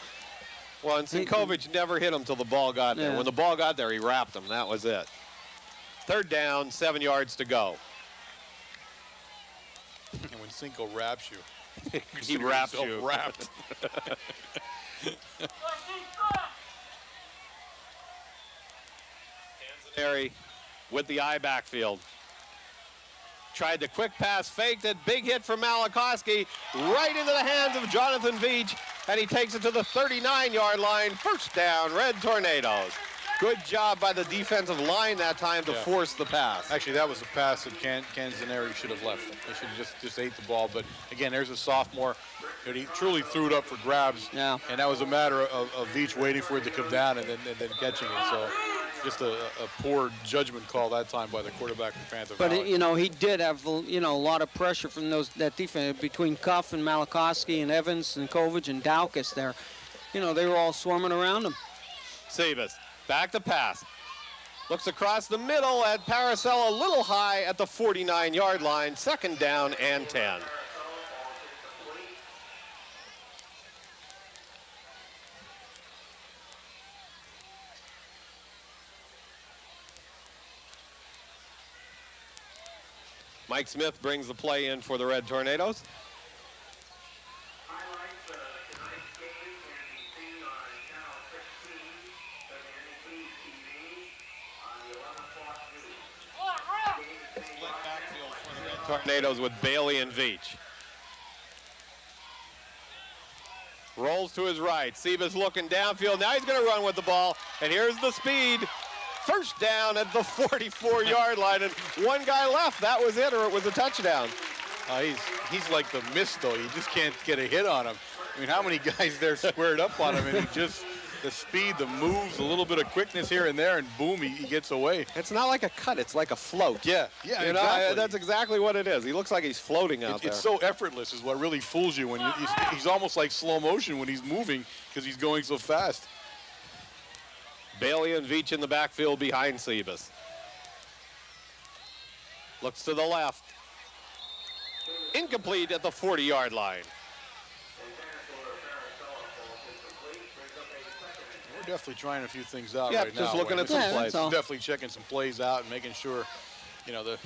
Well, and Sinkovic never hit him till the ball got there. Yeah. When the ball got there, he wrapped him. That was it. Third down, 7 yards to go. And when Cinco wraps you, He wraps you. Wrapped. Canzaneri with the eye backfield. Tried the quick pass, faked it, big hit from Malakowski, right into the hands of Jonathan Veach, and he takes it to the 39-yard line. First down, Red Tornadoes. Good job by the defensive line that time to force the pass. Actually, that was a pass that Canzaneri should have left. They should have just ate the ball. But again, there's a sophomore. And he truly threw it up for grabs. Yeah. And that was a matter of Veach waiting for it to come down and then catching it. So just a poor judgment call that time by the quarterback from Panther Valley. but he did have a lot of pressure from that defense between Cuff and Malakowski and Evans and Kovic and Daukus there. They were all swarming around him. Sebas, back to pass. Looks across the middle at Paracella, a little high at the 49-yard line. Second down and 10. Mike Smith brings the play in for the Red Tornadoes. Highlights of tonight's game can be seen on Channel 16 of NBC TV on the 11 o'clock news. Split backfield for the Red Tornadoes with Bailey and Veach. Rolls to his right. Sebas looking downfield. Now he's going to run with the ball. And here's the speed. First down at the 44-yard line. And one guy left. That was it, or it was a touchdown. He's like the mist, though. You just can't get a hit on him. I mean, how many guys there squared up on him, and he just, the speed, the moves, a little bit of quickness here and there, and boom, he gets away. It's not like a cut. It's like a float. Yeah, exactly. That's exactly what it is. He looks like he's floating out there. It's so effortless is what really fools you. When he's almost like slow motion when he's moving because he's going so fast. Bailey and Veach in the backfield behind Sebas. Looks to the left. Incomplete at the 40-yard line. We're definitely trying a few things out Yeah, right now. just looking at some plays. Definitely checking some plays out and making sure, they're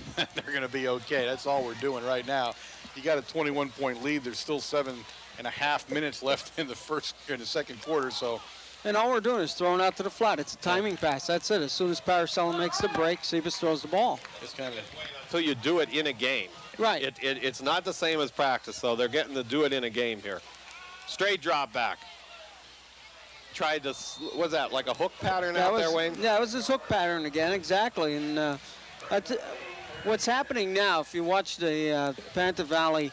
going to be okay. That's all we're doing right now. You got a 21-point lead. There's still 7.5 minutes left in the second quarter. So. And all we're doing is throwing out to the flat. It's a timing pass. That's it. As soon as Paracella makes the break, Sebas throws the ball. It's kind of. So you do it in a game. Right. It's not the same as practice, so they're getting to do it in a game here. Straight drop back. Tried to, what's that, like a hook pattern out there, Wayne? Yeah, it was this hook pattern again, exactly. And what's happening now, if you watch the Panther Valley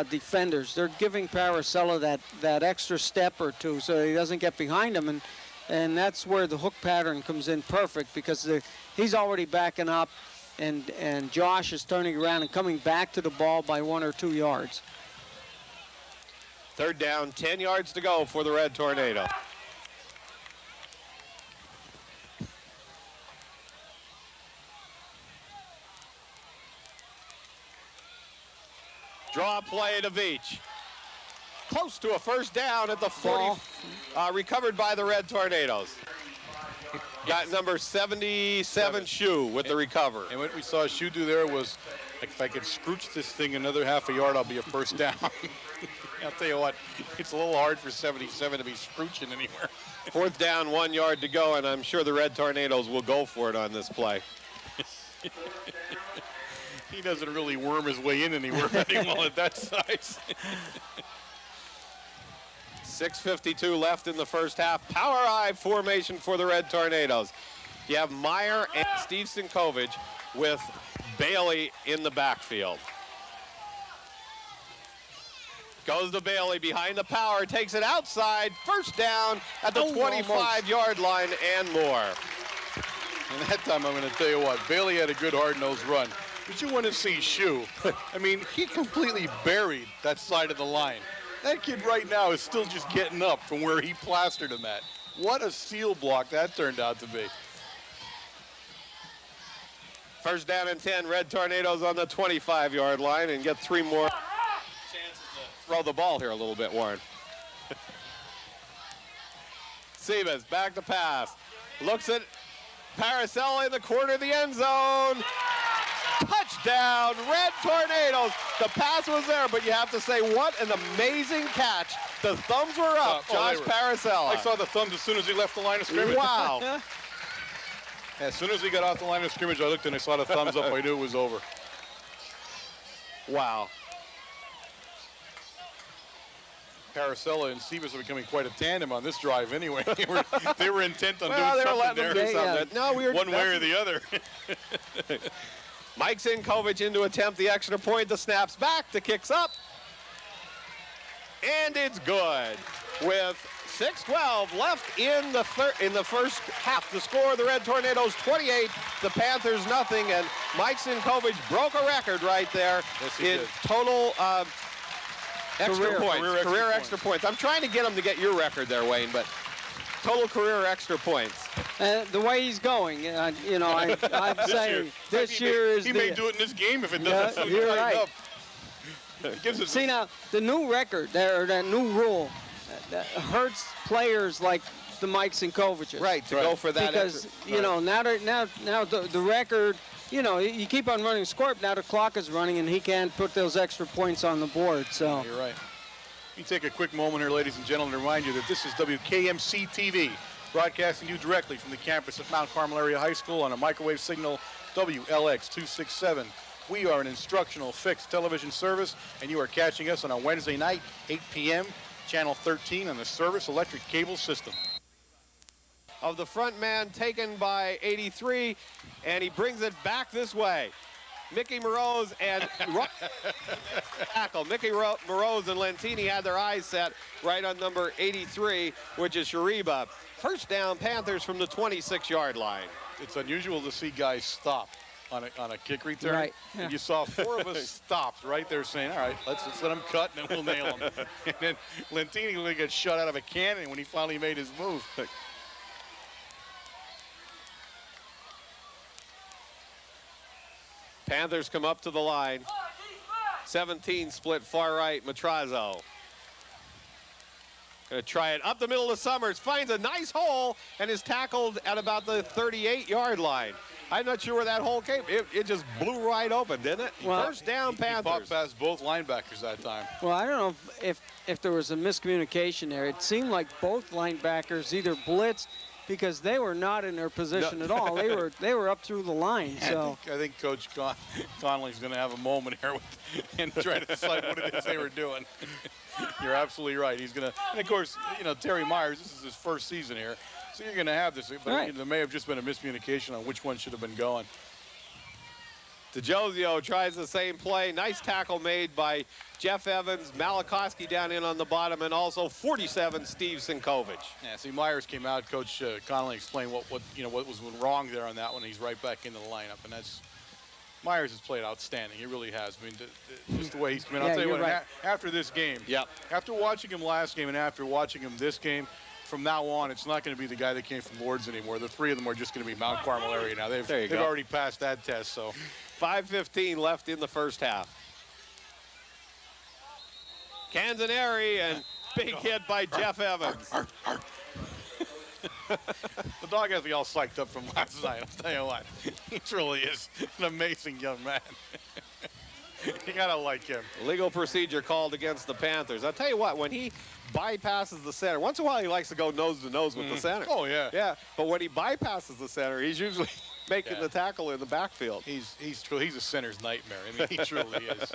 defenders, they're giving Paracella that extra step or two so he doesn't get behind him. And that's where the hook pattern comes in perfect, because he's already backing up, and Josh is turning around and coming back to the ball by 1 or 2 yards. Third down, 10 yards to go for the Red Tornado. Draw play to Veach. Close to a first down at the 40. Recovered by the Red Tornadoes. Got number 77, Shu, with the recover. And what we saw Shu do there was, like, if I could scrooch this thing another half a yard, I'll be a first down. I'll tell you what, it's a little hard for 77 to be scrooching anywhere. Fourth down, 1 yard to go, and I'm sure the Red Tornadoes will go for it on this play. He doesn't really worm his way in anywhere very well at that size. 6:52 left in the first half. Power I formation for the Red Tornadoes. You have Meyer and Steve Sinkovich with Bailey in the backfield. Goes to Bailey behind the power, takes it outside. First down at the 25-yard line and more. And that time, I'm going to tell you what, Bailey had a good hard-nosed run. But you want to see Shu. I mean, he completely buried that side of the line. That kid right now is still just getting up from where he plastered him at. What a seal block that turned out to be. First down and 10, Red Tornadoes on the 25-yard line, and get 3 more chances to throw the ball here a little bit, Warren. Sebas back to pass. Looks at Paracella in the corner of the end zone. Touchdown, Red Tornadoes. The pass was there, but you have to say, what an amazing catch. The thumbs were up, Josh Paracella. I saw the thumbs as soon as he left the line of scrimmage. Wow. As soon as he got off the line of scrimmage, I looked and I saw the thumbs up. I knew it was over. Wow. Paracella and Sebas are becoming quite a tandem on this drive anyway. They were intent on doing Well, they were something letting there. them do something. No, we were one way or the other. Mike Sinkovich in to attempt the extra point. The snaps back, the kicks up. And it's good. With 6:12 left in the first half. The score, the Red Tornadoes 28, the Panthers nothing. And Mike Sinkovich broke a record right there in total career extra points. I'm trying to get him to get your record there, Wayne, but total career extra points. The way he's going, I'm saying this year he may do it in this game if it doesn't. You're right. Up. See now, the new record there, that new rule, that hurts players like the Mike Sinkoviches. Right, to go for that. Because now the record, you keep on running score. Now the clock is running, and he can't put those extra points on the board. So you're right. Let me take a quick moment here, ladies and gentlemen, to remind you that this is WKMC TV, broadcasting you directly from the campus of Mount Carmel Area High School on a microwave signal WLX 267. We are an instructional fixed television service, and you are catching us on a Wednesday night, 8 p.m., channel 13 on the Service Electric Cable System. Of the front man taken by 83, and he brings it back this way. Mickey Moroz and tackle. Mickey Moroz and Lentini had their eyes set right on number 83, which is Shariba. First down, Panthers from the 26-yard line. It's unusual to see guys stop on a kick return. Right. And you saw 4 of us stopped right there saying, all right, let's let them cut and then we'll nail them. And then Lentini really got shot out of a cannon when he finally made his move. Panthers come up to the line. 17 split far right, Matrazo. Gonna try it up the middle of Summers, finds a nice hole and is tackled at about the 38-yard line. I'm not sure where that hole came. It just blew right open, didn't it? Well, First down, He Panthers. popped past both linebackers that time. Well, I don't know if there was a miscommunication there. It seemed like both linebackers either blitzed because they were not in their position at all. They were up through the line. So I think Coach Connolly's going to have a moment here and try to decide what it is they were doing. You're absolutely right. He's going to, and of course, you know, Terry Myers, this is his first season here, so you're going to have this. But right. there may have just been a miscommunication on which one should have been going. DeJosio tries the same play. Nice tackle made by Jeff Evans. Malakowski down in on the bottom, and also 47, Steve Sinkovich. Yeah, see, Myers came out. Coach Connolly explained what was wrong there on that one. He's right back into the lineup, and that's Myers has played outstanding. He really has. I mean, just the way he's come in. I'll tell you what. Right. After this game, after watching him last game and after watching him this game, from now on, it's not going to be the guy that came from Lourdes anymore. The 3 of them are just going to be Mount Carmel area now. They've already passed that test. So, 5:15 left in the first half. Canzaneri and big hit by Jeff Evans. the dog has me all psyched up from last night. I'll tell you what, he truly is an amazing young man. You gotta like him. Legal procedure called against the Panthers. I'll tell you what, when he bypasses the center, once in a while he likes to go nose to nose with the center. Oh yeah. Yeah, but when he bypasses the center, he's usually making the tackle in the backfield. He's a center's nightmare. I mean, he truly is.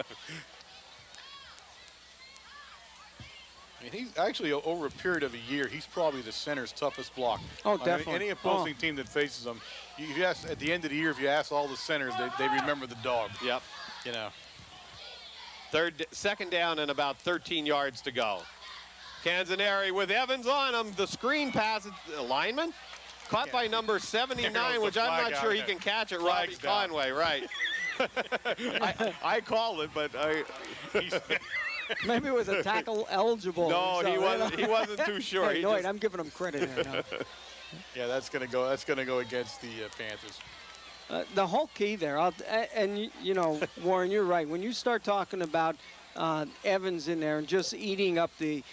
I mean, he's actually over a period of a year, he's probably the center's toughest block. Oh, definitely. Any opposing team that faces him, you ask, at the end of the year, if you ask all the centers, they remember the dog. Yep. You know. Second down and about 13 yards to go. Canzaneri with Evans on him. The screen pass, lineman, caught by number 79, which I'm not sure he can catch it. Robbie Conway, right. I called it, but maybe it was a tackle eligible. No, so, he wasn't too sure. Hey, no, wait, I'm giving him credit here. No. Yeah, that's gonna go against the Panthers. The whole key there, and you know, Warren, you're right. When you start talking about Evans in there and just eating up the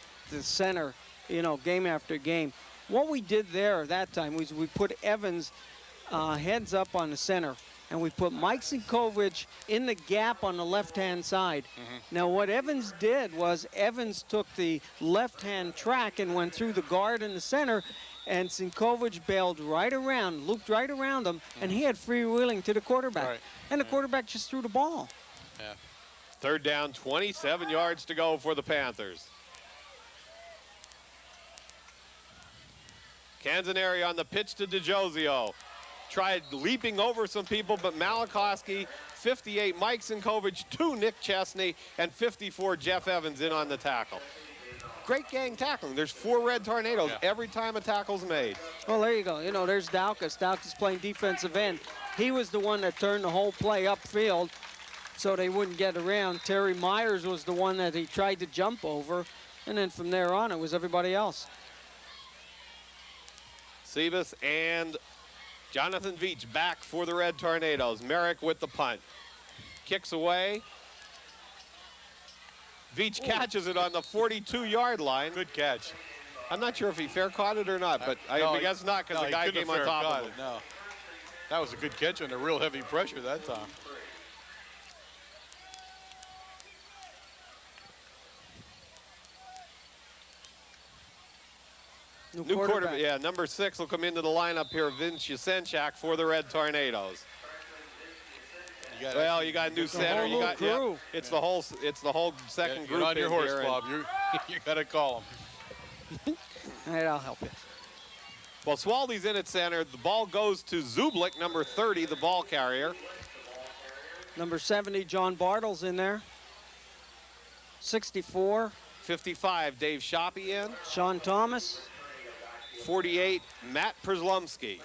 center, you know, game after game, what we did there that time was we put Evans heads up on the center, and we put Mike Sinkovich in the gap on the left-hand side. Now, what Evans did was Evans took the left-hand track and went through the guard in the center, and Sinkovich bailed right around, looped right around him, and he had freewheeling to the quarterback. Right. And the quarterback just threw the ball. Yeah. Third down, 27 yards to go for the Panthers. Canzaneri on the pitch to DeJosio. Tried leaping over some people, but Malakowski, 58, Mike Sinkovich, 2, Nick Chesney, and 54, Jeff Evans in on the tackle. Great gang tackling. There's 4 red tornadoes every time a tackle's made. Well, there you go. You know, there's Daukus. Daukus playing defensive end. He was the one that turned the whole play upfield so they wouldn't get around. Terry Myers was the one that he tried to jump over, and then from there on, it was everybody else. Sebas and Jonathan Veach back for the Red Tornadoes. Merrick with the punt. Kicks away. Veach catches it on the 42-yard line. Good catch. I'm not sure if he fair caught it or not, but I guess not because the guy came on top of him. No, that was a good catch under real heavy pressure that time. New quarterback. Yeah, number 6 will come into the lineup here, Vince Yusenchak for the Red Tornadoes. Well, you got a new center. You got crew. It's the whole second Get group on your in horse, here, and- Bob. You got to call him. All right, I'll help you. Well, Swaldy's in at center. The ball goes to Zublik, number 30, the ball carrier. Number 70, John Bartle's in there. 64, 55, Dave Shoppy in. Sean Thomas. 48, Matt Przlumski.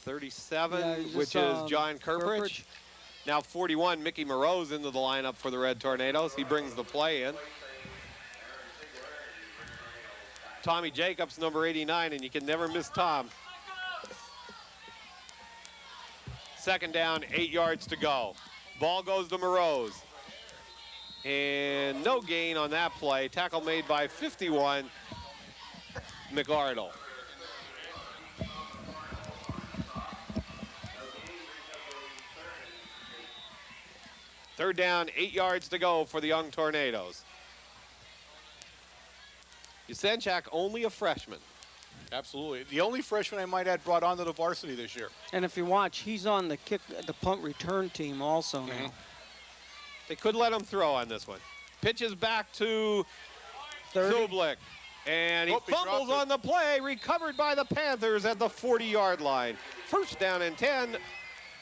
37, Yeah, he's which just, is John Kerpich. Now 41, Mickey Moreau's into the lineup for the Red Tornadoes. He brings the play in. Tommy Jacobs, number 89, and you can never miss Tom. Second down, 8 yards to go. Ball goes to Moreau's. And no gain on that play. Tackle made by 51, McArdle. Third down, 8 yards to go for the young Tornadoes. Yusenchak, only a freshman. Absolutely. The only freshman I might add brought onto the varsity this year. And if you watch, he's on the punt return team also now. Mm-hmm. They could let him throw on this one. Pitches back to 30. Zublik. And he Oh, he fumbles dropped it. on the play, recovered by the Panthers at the 40-yard line. First down and 10.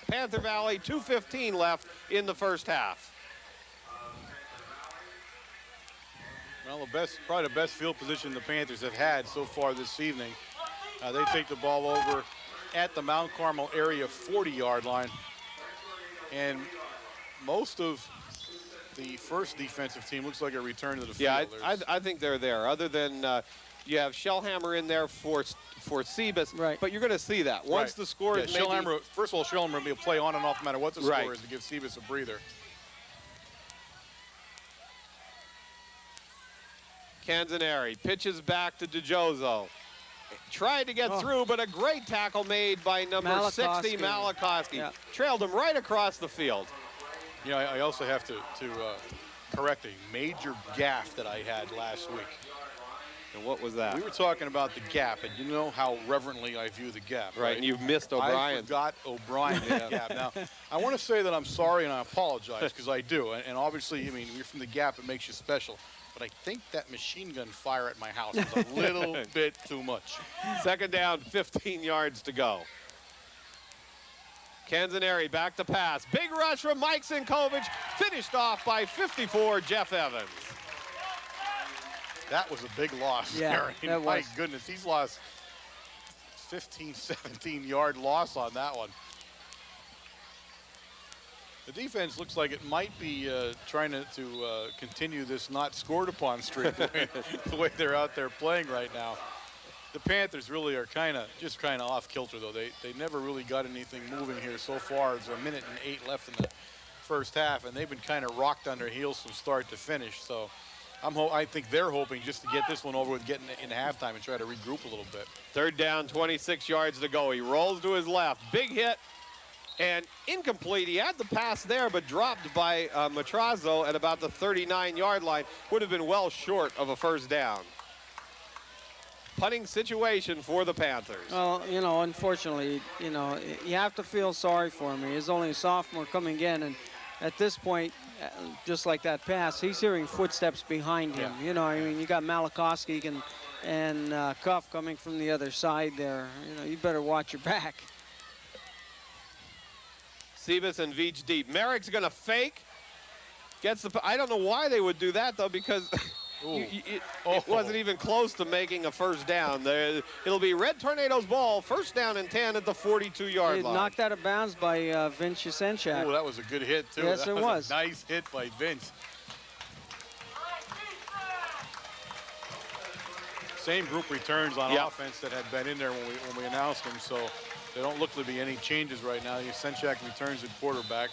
Panther Valley, 2:15 left in the first half. Well, probably the best field position the Panthers have had so far this evening. They take the ball over at the Mount Carmel area 40-yard line. And most of the first defensive team looks like a return to the field. Yeah, I think they're there. Other than you have Shellhammer in there for Sebas, Right. but you're going to see that. Once the score is maybe... Shellhammer, first of all, Shellhammer will be a play on and off no matter what the Right. score is to give Sebas a breather. Canzaneri pitches back to DeJozo. Tried to get through, but a great tackle made by number 60, Malakowski. Yeah. Trailed him right across the field. You know, I also have to correct a major gaffe that I had last week. And what was that? We were talking about the gap, and you know how reverently I view the gap. Right, and you've missed O'Brien. I forgot O'Brien in the gap. Now, I want to say that I'm sorry and I apologize because I do. And obviously, I mean, you're from the gap, it makes you special. But I think that machine gun fire at my house was a little bit too much. Second down, 15 yards to go. Canzaneri back to pass. Big rush from Mike Sinkovich. Finished off by 54, Jeff Evans. That was a big loss. Yeah, Aaron. that My was. goodness, he's lost 15, 17-yard loss on that one. The defense looks like it might be trying to continue this not scored upon streak the way they're out there playing right now. The Panthers really are kind of off kilter though. They never really got anything moving here so far. There's a minute and 8 left in the first half, and they've been kind of rocked on their heels from start to finish. So I think they're hoping just to get this one over with, getting in halftime and try to regroup a little bit. Third down, 26 yards to go. He rolls to his left. Big hit and incomplete. He had the pass there, but dropped by Matrazo at about the 39-yard line. Would have been well short of a first down. Punting situation for the Panthers. Well, you know, unfortunately, you know, you have to feel sorry for him. He's only a sophomore coming in, and at this point, just like that pass, he's hearing footsteps behind him. Yeah. You know, I mean, you got Malakowski and Cuff coming from the other side there. You know, you better watch your back. Sebas and Veach deep. Merrick's going to fake. Gets the. I don't know why they would do that though, because it wasn't even close to making a first down. It'll be Red Tornadoes ball. First down and 10 at the 42-yard He line. knocked out of bounds by Vince Yusenchak. Oh, that was a good hit too. Yes, that it was. was. A nice hit by Vince. Same group returns on offense that had been in there when we announced them, so there don't look to be any changes right now. Yusenchak returns at quarterback.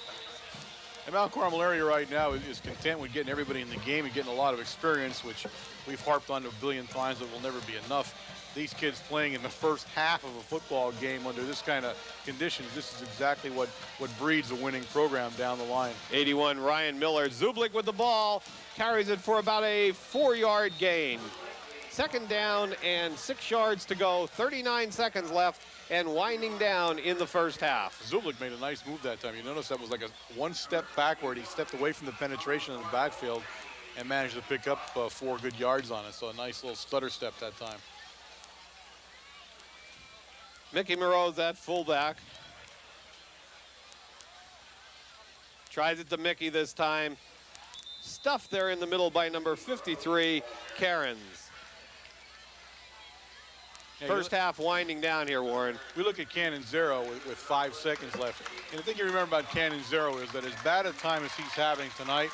The Mount Carmel area right now is content with getting everybody in the game and getting a lot of experience, which we've harped on a billion times that will never be enough. These kids playing in the first half of a football game under this kind of conditions, this is exactly what breeds a winning program down the line. 81, Ryan Miller. Zublik with the ball. Carries it for about a 4-yard gain. second down and 6 yards to go, 39 seconds left, and winding down in the first half. Zublik made a nice move that time. You notice that was like a one step backward. He stepped away from the penetration in the backfield and managed to pick up 4 good yards on it. So a nice little stutter step that time. Mickey Moreau's at fullback. Tries it to Mickey this time. Stuffed there in the middle by number 53, Cairns. First half winding down here, Warren. We look at Cannonzaro with 5 seconds left. And the thing you remember about Cannonzaro is that as bad a time as he's having tonight,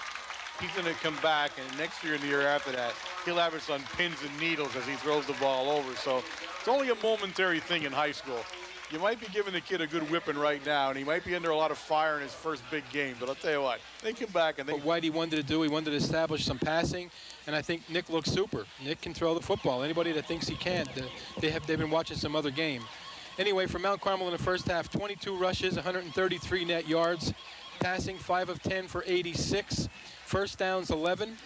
he's going to come back, and next year and the year after that, he'll have us on pins and needles as he throws the ball over. So it's only a momentary thing in high school. You might be giving the kid a good whipping right now, and he might be under a lot of fire in his first big game. But I'll tell you what, they come back and they. What Whitey wanted to do, he wanted to establish some passing, and I think Nick looks super. Nick can throw the football. Anybody that thinks he can't, they've been watching some other game. Anyway, for Mount Carmel in the first half, 22 rushes, 133 net yards, passing 5 of 10 for 86, first downs 11.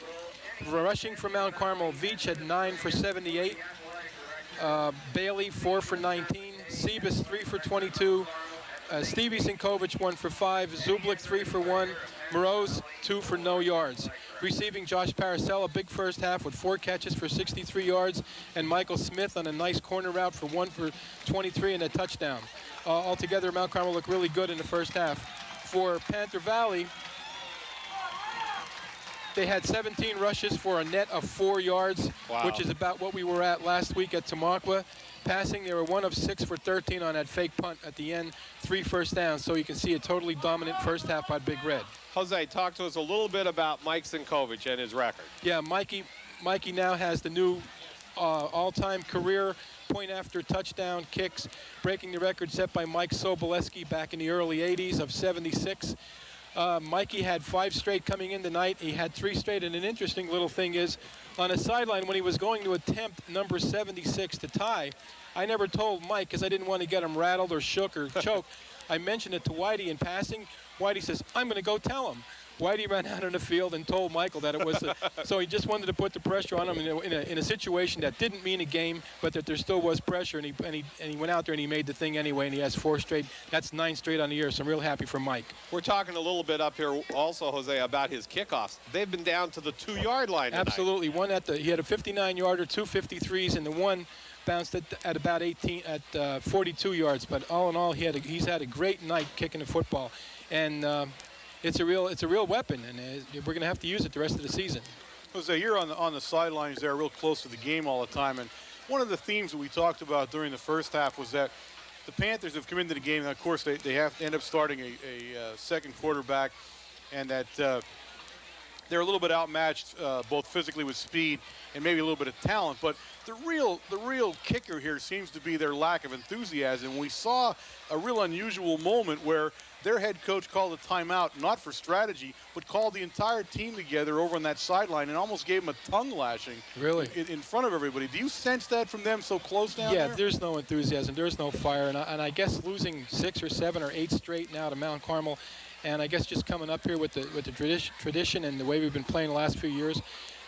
Rushing for Mount Carmel, Veach had 9 for 78. Bailey 4 for 19, Sebas 3 for 22, Stevie Sinkovich 1 for 5, Zublik 3 for 1, Moroz 2 for no yards. Receiving Josh Paracel, a big first half with 4 catches for 63 yards, and Michael Smith on a nice corner route for 1 for 23 and a touchdown. Altogether, Mount Carmel looked really good in the first half. For Panther Valley, they had 17 rushes for a net of 4 yards, which is about what we were at last week at Tamaqua. Passing, they were 1 of 6 for 13 on that fake punt at the end, 3 first downs. So you can see a totally dominant first half by Big Red. Jose, talk to us a little bit about Mike Sinkovich and his record. Yeah, Mikey now has the new all-time career point after touchdown kicks, breaking the record set by Mike Soboleski back in the early 80s of 76. Mikey had 5 straight coming in tonight. He had 3 straight, and an interesting little thing is, on a sideline when he was going to attempt number 76 to tie, I never told Mike because I didn't want to get him rattled or shook or choked. I mentioned it to Whitey in passing. Whitey says, I'm going to go tell him. Whitey ran out on the field and told Michael that it was so he just wanted to put the pressure on him in a situation that didn't mean a game, but that there still was pressure, and he went out there and he made the thing anyway, and he has 4 straight. That's 9 straight on the year, so I'm real happy for Mike. We're talking a little bit up here also, Jose, about his kickoffs. They've been down to the 2-yard line tonight. Absolutely. He had a 59-yarder, 2 53s, and the one bounced at about 42 yards. But all in all, he's had a great night kicking the football, and it's a real weapon, and we're going to have to use it the rest of the season. Jose, you're on the sidelines there, real close to the game all the time, and one of the themes that we talked about during the first half was that the Panthers have come into the game, and of course they have to end up starting a second quarterback, and that they're a little bit outmatched both physically with speed and maybe a little bit of talent, but the real kicker here seems to be their lack of enthusiasm. We saw a real unusual moment where their head coach called a timeout, not for strategy, but called the entire team together over on that sideline and almost gave them a tongue lashing. Really? In front of everybody. Do you sense that from them so close down there? Yeah, there's no enthusiasm. There's no fire. And I guess losing 6 or 7 or 8 straight now to Mount Carmel, and I guess just coming up here with the tradition and the way we've been playing the last few years,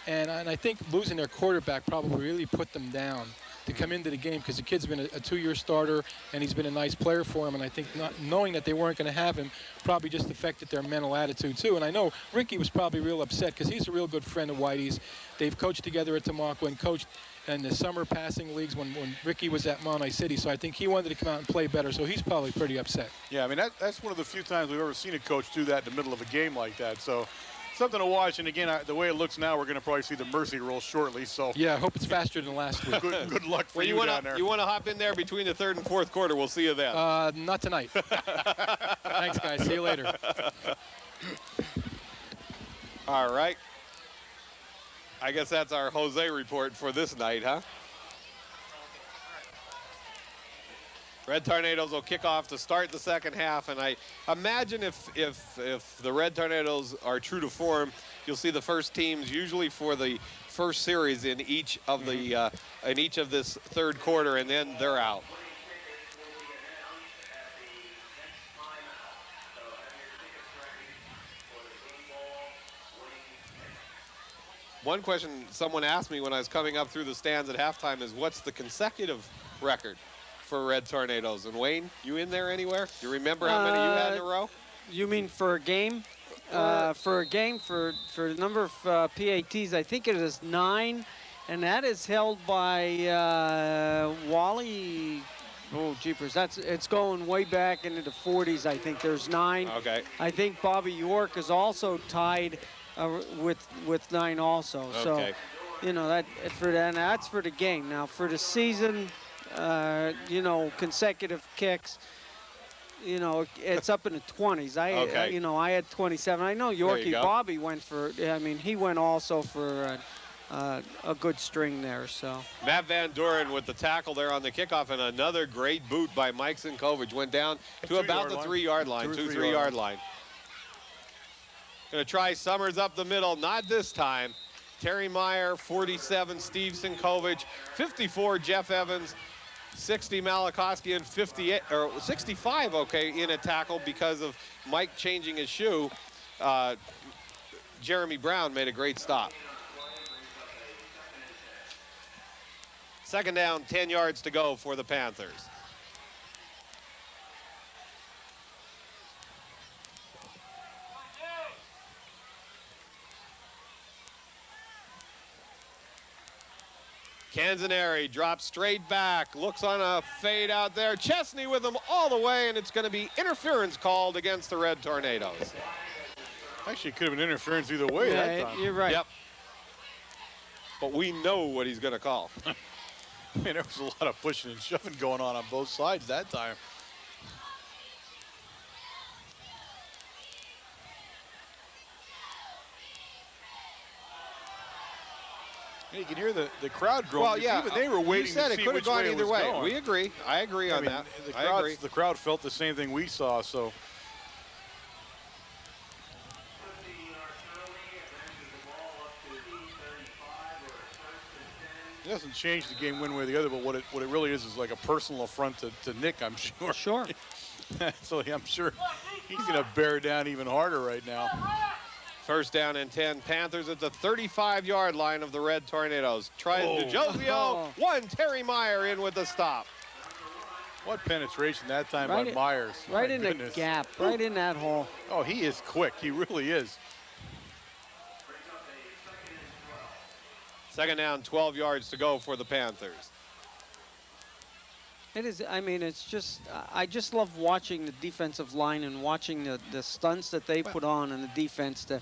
and I think losing their quarterback probably really put them down to come into the game, because the kid's been a 2-year starter and he's been a nice player for him, and I think not knowing that they weren't going to have him probably just affected their mental attitude too. And I know Ricky was probably real upset because he's a real good friend of Whitey's. They've coached together at Tamaqua and coached in the summer passing leagues when Ricky was at Monterey City, so I think he wanted to come out and play better, so he's probably pretty upset. Yeah, I mean, that's one of the few times we've ever seen a coach do that in the middle of a game like that. So something to watch. And again, the way it looks now, we're going to probably see the mercy rule shortly. So yeah, I hope it's faster than last week. Good luck for you down there. You want to hop in there between the 3rd and 4th quarter? We'll see you then. Not tonight. Thanks, guys. See you later. All right. I guess that's our Jose report for this night, huh? Red Tornadoes will kick off to start the second half, and I imagine if the Red Tornadoes are true to form, you'll see the first teams usually for the first series in each of the in each of this 3rd quarter, and then they're out. One question someone asked me when I was coming up through the stands at halftime is, what's the consecutive record for Red Tornadoes? And Wayne, you in there anywhere? Do you remember how many you had in a row? You mean for a game? For a game, for the number of PATs, I think it is 9, and that is held by Wally. Oh, jeepers, it's going way back into the 40s. I think there's 9. Okay. I think Bobby York is also tied with 9 also. Okay. So, you know, that's for the game. Now for the season, you know, consecutive kicks. You know, it's up in the 20s. Okay. You know, I had 27. I know Yorkie go. Bobby went for. I mean, he went also for a good string there. So Matt Van Doren with the tackle there on the kickoff, and another great boot by Mike Sinkovich. Went down to about the 3-yard line, 2-3-yard line. Gonna try Summers up the middle, not this time. Terry Meyer, 47, Steve Sinkovich, 54, Jeff Evans, 60 Malakowski, and 58 or 65, okay, in a tackle because of Mike changing his shoe. Jeremy Brown made a great stop. Second down, 10 yards to go for the Panthers. Canzaneri drops straight back, looks on a fade out there. Chesney with him all the way, and it's going to be interference called against the Red Tornadoes. Actually, it could have been interference either way that time. you're right. Yep. But we know what he's going to call. I mean, there was a lot of pushing and shoving going on both sides that time. You can hear the crowd growing. Well, yeah, even they were waiting you said to it see could have which gone way either it was way. going. We agree. I agree on that. I agree. The crowd felt the same thing we saw, so 50-yard penalty, advances the ball up to the 35 or first and 10. it doesn't change the game one way or the other. But what it really is like a personal affront to Nick, I'm sure. Sure. So I'm sure he's going to bear down even harder right now. First down and 10. Panthers at the 35-yard line of the Red Tornadoes. Tries DeJozio. Oh. One, Terry Meyer in with the stop. What penetration that time Right by in- Myers. Right My in goodness. the gap, right in that hole. Oh, he is quick. He really is. Second down, 12 yards to go for the Panthers. It is. I mean, it's just. I just love watching the defensive line and watching the stunts that they put on in the defense to,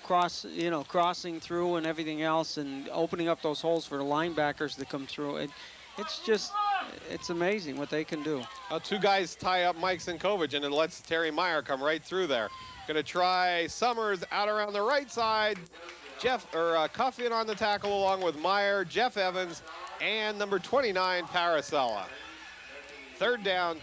crossing through and everything else, and opening up those holes for the linebackers to come through. It's amazing what they can do. Two guys tie up Mike Sinkovich, and it lets Terry Meyer come right through there. Gonna try Summers out around the right side. Cuff in on the tackle along with Meyer, Jeff Evans, and number 29, Paracella. Third down,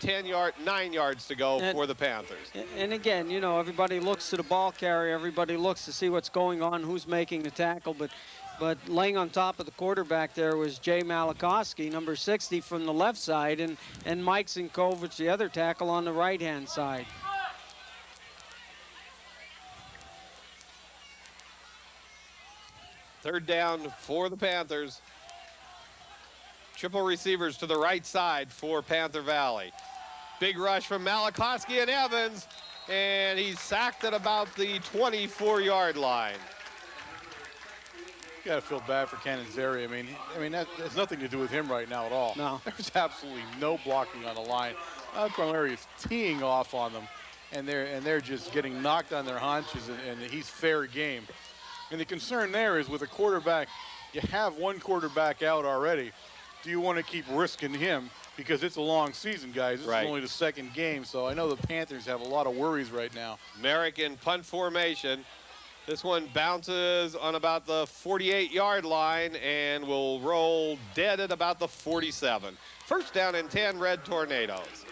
9 yards to go for the Panthers. And again, everybody looks to the ball carrier. Everybody looks to see what's going on, who's making the tackle. But laying on top of the quarterback there was Jay Malakowski, number 60 from the left side, and Mike Sinkovich, the other tackle on the right-hand side. Third down for the Panthers. Triple receivers to the right side for Panther Valley. Big rush from Malakowski and Evans, and he's sacked at about the 24-yard line. You got to feel bad for Canizeri. I mean that has nothing to do with him right now at all. No. There's absolutely no blocking on the line. Primary is teeing off on them, and they're just getting knocked on their haunches, and he's fair game. And the concern there is with a quarterback, you have one quarterback out already. Do you want to keep risking him? Because it's a long season, guys. This Right. is only the second game, so I know the Panthers have a lot of worries right now. Merrick in punt formation. This one bounces on about the 48-yard line and will roll dead at about the 47. First down and 10, Red Tornadoes.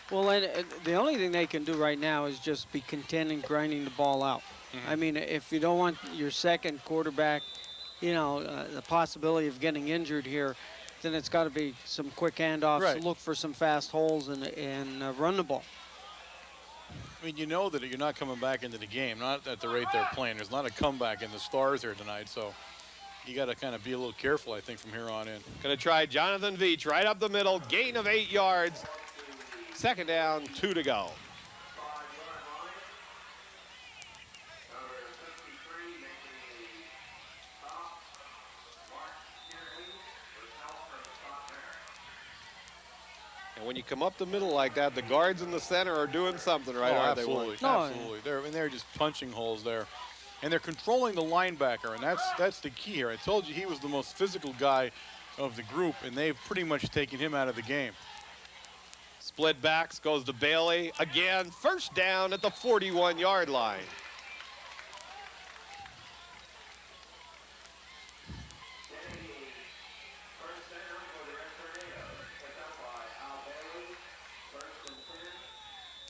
Well, and the only thing they can do right now is just be content in grinding the ball out. I mean, if you don't want your second quarterback, the possibility of getting injured here, then it's got to be some quick handoffs, Right. look for some fast holes, and run the ball. I mean, you know that you're not coming back into the game, not at the rate they're playing. There's not a comeback in the Stars here tonight, so you got to kind of be a little careful, I think, from here on in. Going to try Jonathan Veach right up the middle, gain of 8 yards. Second down, 2 to go. And when you come up the middle like that, the guards in the center are doing something right, aren't absolutely, they? absolutely. They're just punching holes there. And they're controlling the linebacker, and that's the key here. I told you he was the most physical guy of the group, and they've pretty much taken him out of the game. Split backs, goes to Bailey. Again, first down at the 41-yard line.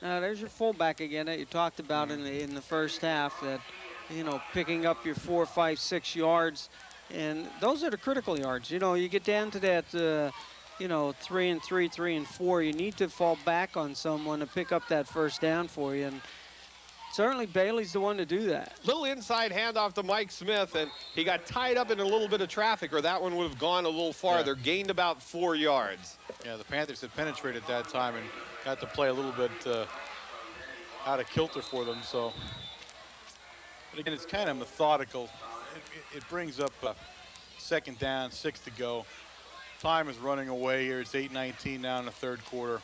There's your fullback again that you talked about in the first half, that, you know, picking up your 4, 5, 6 yards, and those are the critical yards. You know, you get down to that, you know, 3 and 3, 3 and 4. You need to fall back on someone to pick up that first down for you, and certainly Bailey's the one to do that. Little inside handoff to Mike Smith, and he got tied up in a little bit of traffic, or that one would have gone a little farther. Gained about 4 yards. Yeah, the Panthers had penetrated that time and got to play a little bit out of kilter for them. So, but again, it's kind of methodical. It brings up second down, 6 to go. Time is running away here. It's 8:19 now in the third quarter.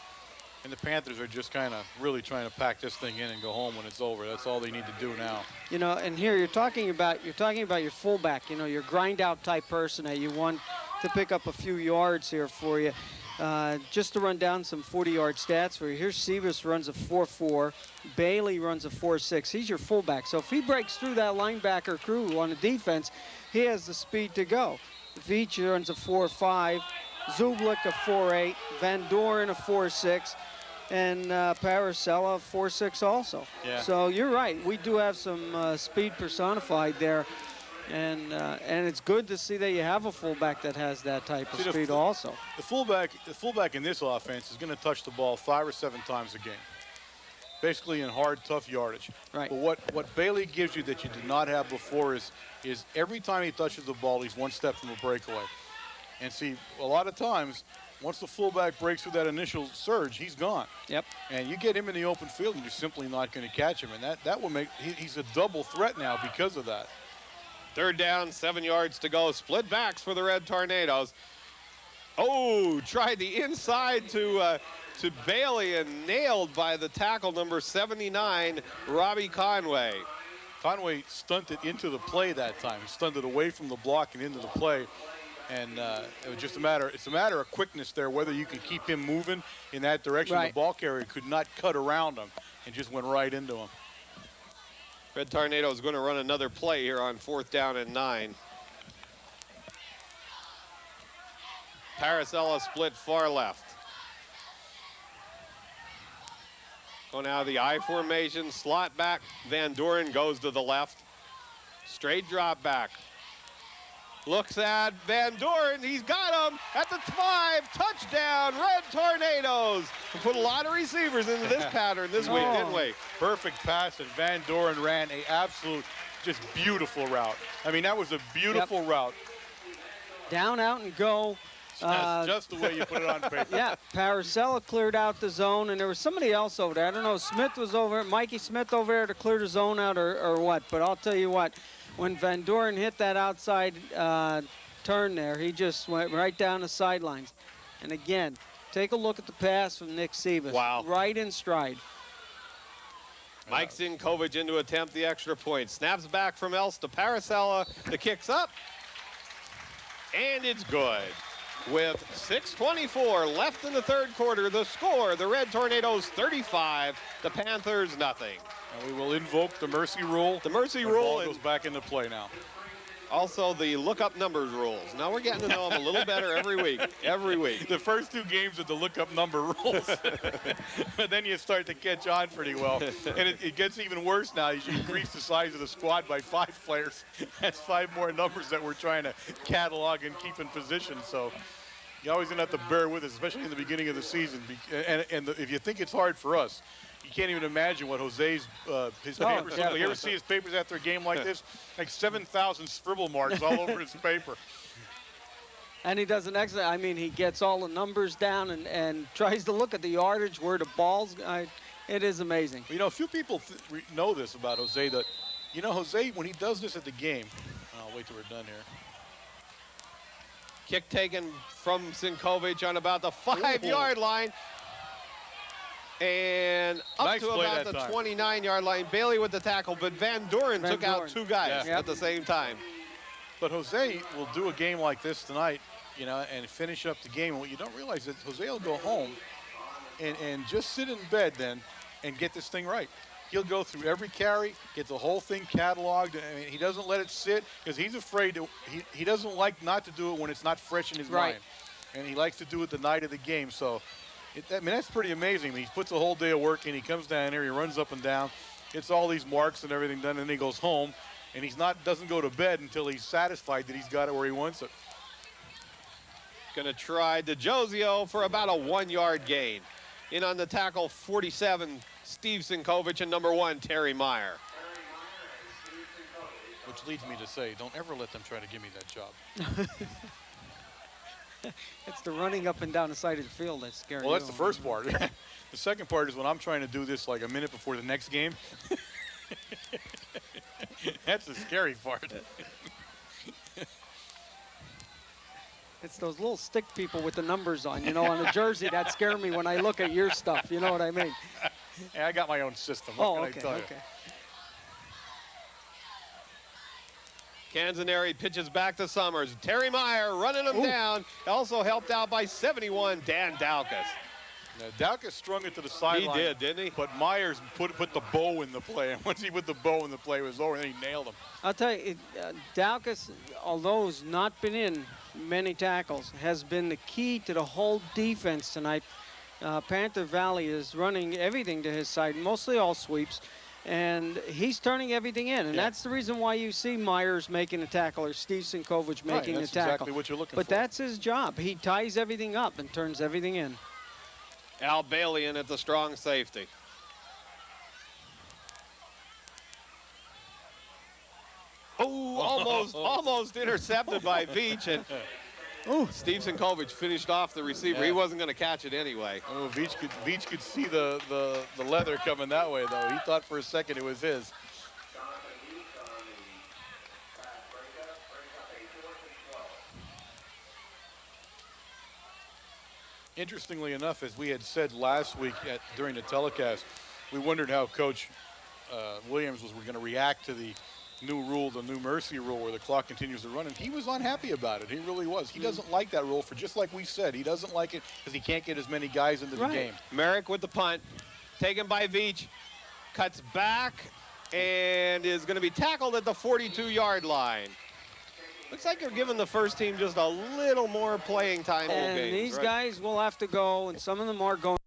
And the Panthers are just kind of really trying to pack this thing in and go home when it's over. That's all they need to do now. You know, and here you're talking about your fullback, you know, your grind out type person that you want to pick up a few yards here for you. Just to run down some 40-yard stats for you. Here's Sebas runs a 4.4. Bailey runs a 4.6. He's your fullback. So if he breaks through that linebacker crew on the defense, he has the speed to go. Veach runs a 4.5. Zublik a 4.8. Van Doren a 4.6. And Paracella 4.6 also. Yeah. So you're right. We do have some speed personified there. And it's good to see that you have a fullback that has that type of speed also. The fullback in this offense is going to touch the ball 5 or 7 times a game, basically in hard, tough yardage. Right. But what Bailey gives you that you did not have before is every time he touches the ball, he's one step from a breakaway. And see, a lot of times, once the fullback breaks through that initial surge, he's gone. Yep. And you get him in the open field, and you're simply not going to catch him. And that will make he's a double threat now because of that. Third down, 7 yards to go. Split backs for the Red Tornadoes. Oh, tried the inside to Bailey and nailed by the tackle number 79, Robbie Conway. Conway stunted into the play that time. He stunted away from the block and into the play. And it was just it's a matter of quickness there, whether you can keep him moving in that direction. Right. The ball carrier could not cut around him and just went right into him. Red Tornado is going to run another play here on 4th down and 9. Paracella split far left. Going out of the I formation, slot back. Van Doren goes to the left. Straight drop back. Looks at Van Doren. He's got him at the 5. Touchdown, Red Tornadoes. We put a lot of receivers into this pattern this week, didn't we? Perfect pass, and Van Doren ran a absolute, just beautiful route. I mean, that was a beautiful route. Down, out, and go. That's just the way you put it on paper. Yeah, Paracella cleared out the zone, and there was somebody else over there. I don't know, Smith was over, Mikey Smith over there to clear the zone out or what, but I'll tell you what, when Van Doren hit that outside turn there, he just went right down the sidelines. And again, take a look at the pass from Nick Sebas. Wow. Right in stride. Mike Zinkovic in to attempt the extra point. Snaps back from Else to Paracella. The kick's up. And it's good. With 6:24 left in the third quarter, the score, the Red Tornadoes 35, the Panthers nothing. And we will invoke the mercy rule. The mercy The rule ball and goes back into play now. also the look-up numbers rules. Now we're getting to know them a little better every week. Every week. The first 2 games are the look-up number rules. But then you start to catch on pretty well. And it gets even worse now as you increase the size of the squad by 5 players. That's 5 more numbers that we're trying to catalog and keep in position. So you're always going to have to bear with us, especially in the beginning of the season. If you think it's hard for us, you can't even imagine what Jose's his papers look like. You ever see his papers after a game like this? Like 7,000 scribble marks all over his paper. And he does an excellent, I mean, he gets all the numbers down and tries to look at the yardage where the ball's, it is amazing. You know, a few people know this about Jose, that, you know, Jose, when he does this at the game, I'll wait till we're done here. Kick taken from Sinkovic on about the 5-yard line. And up Nice to play about that the time. 29-yard line. Bailey with the tackle, but Van Doren took out 2 guys Yeah. at the same time. But Jose will do a game like this tonight, you know, and finish up the game. And what you don't realize is Jose will go home and just sit in bed then and get this thing right. He'll go through every carry, get the whole thing cataloged. I mean, he doesn't let it sit because he's afraid to, he doesn't like not to do it when it's not fresh in his mind. And he likes to do it the night of the game. So, I mean, that's pretty amazing. He puts a whole day of work in, he comes down here, he runs up and down, gets all these marks and everything done, and then he goes home. And doesn't go to bed until he's satisfied that he's got it where he wants it. Gonna try DeJozio for about a 1-yard gain. In on the tackle, 47, Steve Sinkovic, and number 1, Terry Meyer. Which leads me to say, don't ever let them try to give me that job. It's the running up and down the side of the field that's scary. Well, that's the first part. The second part is when I'm trying to do this like a minute before the next game. That's the scary part. It's those little stick people with the numbers on, you know, on the jersey that scare me when I look at your stuff. You know what I mean? Hey, I got my own system. What can I tell you? Canzaneri pitches back to Summers. Terry Meyer running him down. Also helped out by 71, Dan Daukus. Now, Daukus strung it to the sideline. He did, didn't he? But Myers put the bow in the play. And once he put the bow in the play, it was over, and then he nailed him. I'll tell you, Daukus, although he's not been in many tackles, has been the key to the whole defense tonight. Panther Valley is running everything to his side, mostly all sweeps, and he's turning everything in. And that's the reason why you see Myers making a tackle or Steve Sinkovic making a that's tackle. exactly what you're looking but for. that's his job. He ties everything up and turns everything in. Al Bailey in at the strong safety. Oh, almost intercepted by Veach, and Steve Sinkovic finished off the receiver. Yeah. He wasn't going to catch it anyway. Oh, Veach could see the leather coming that way, though. He thought for a second it was his. Interestingly enough, as we had said last week during the telecast, we wondered how Coach Williams was going to react to the new rule, the new mercy rule, where the clock continues to run, and he was unhappy about it. He really was. He doesn't like that rule, for just like we said. He doesn't like it because he can't get as many guys into the game. Merrick with the punt, taken by Veach, cuts back, and is going to be tackled at the 42-yard line. Looks like you're giving the first team just a little more playing time. And these guys will have to go, and some of them are going.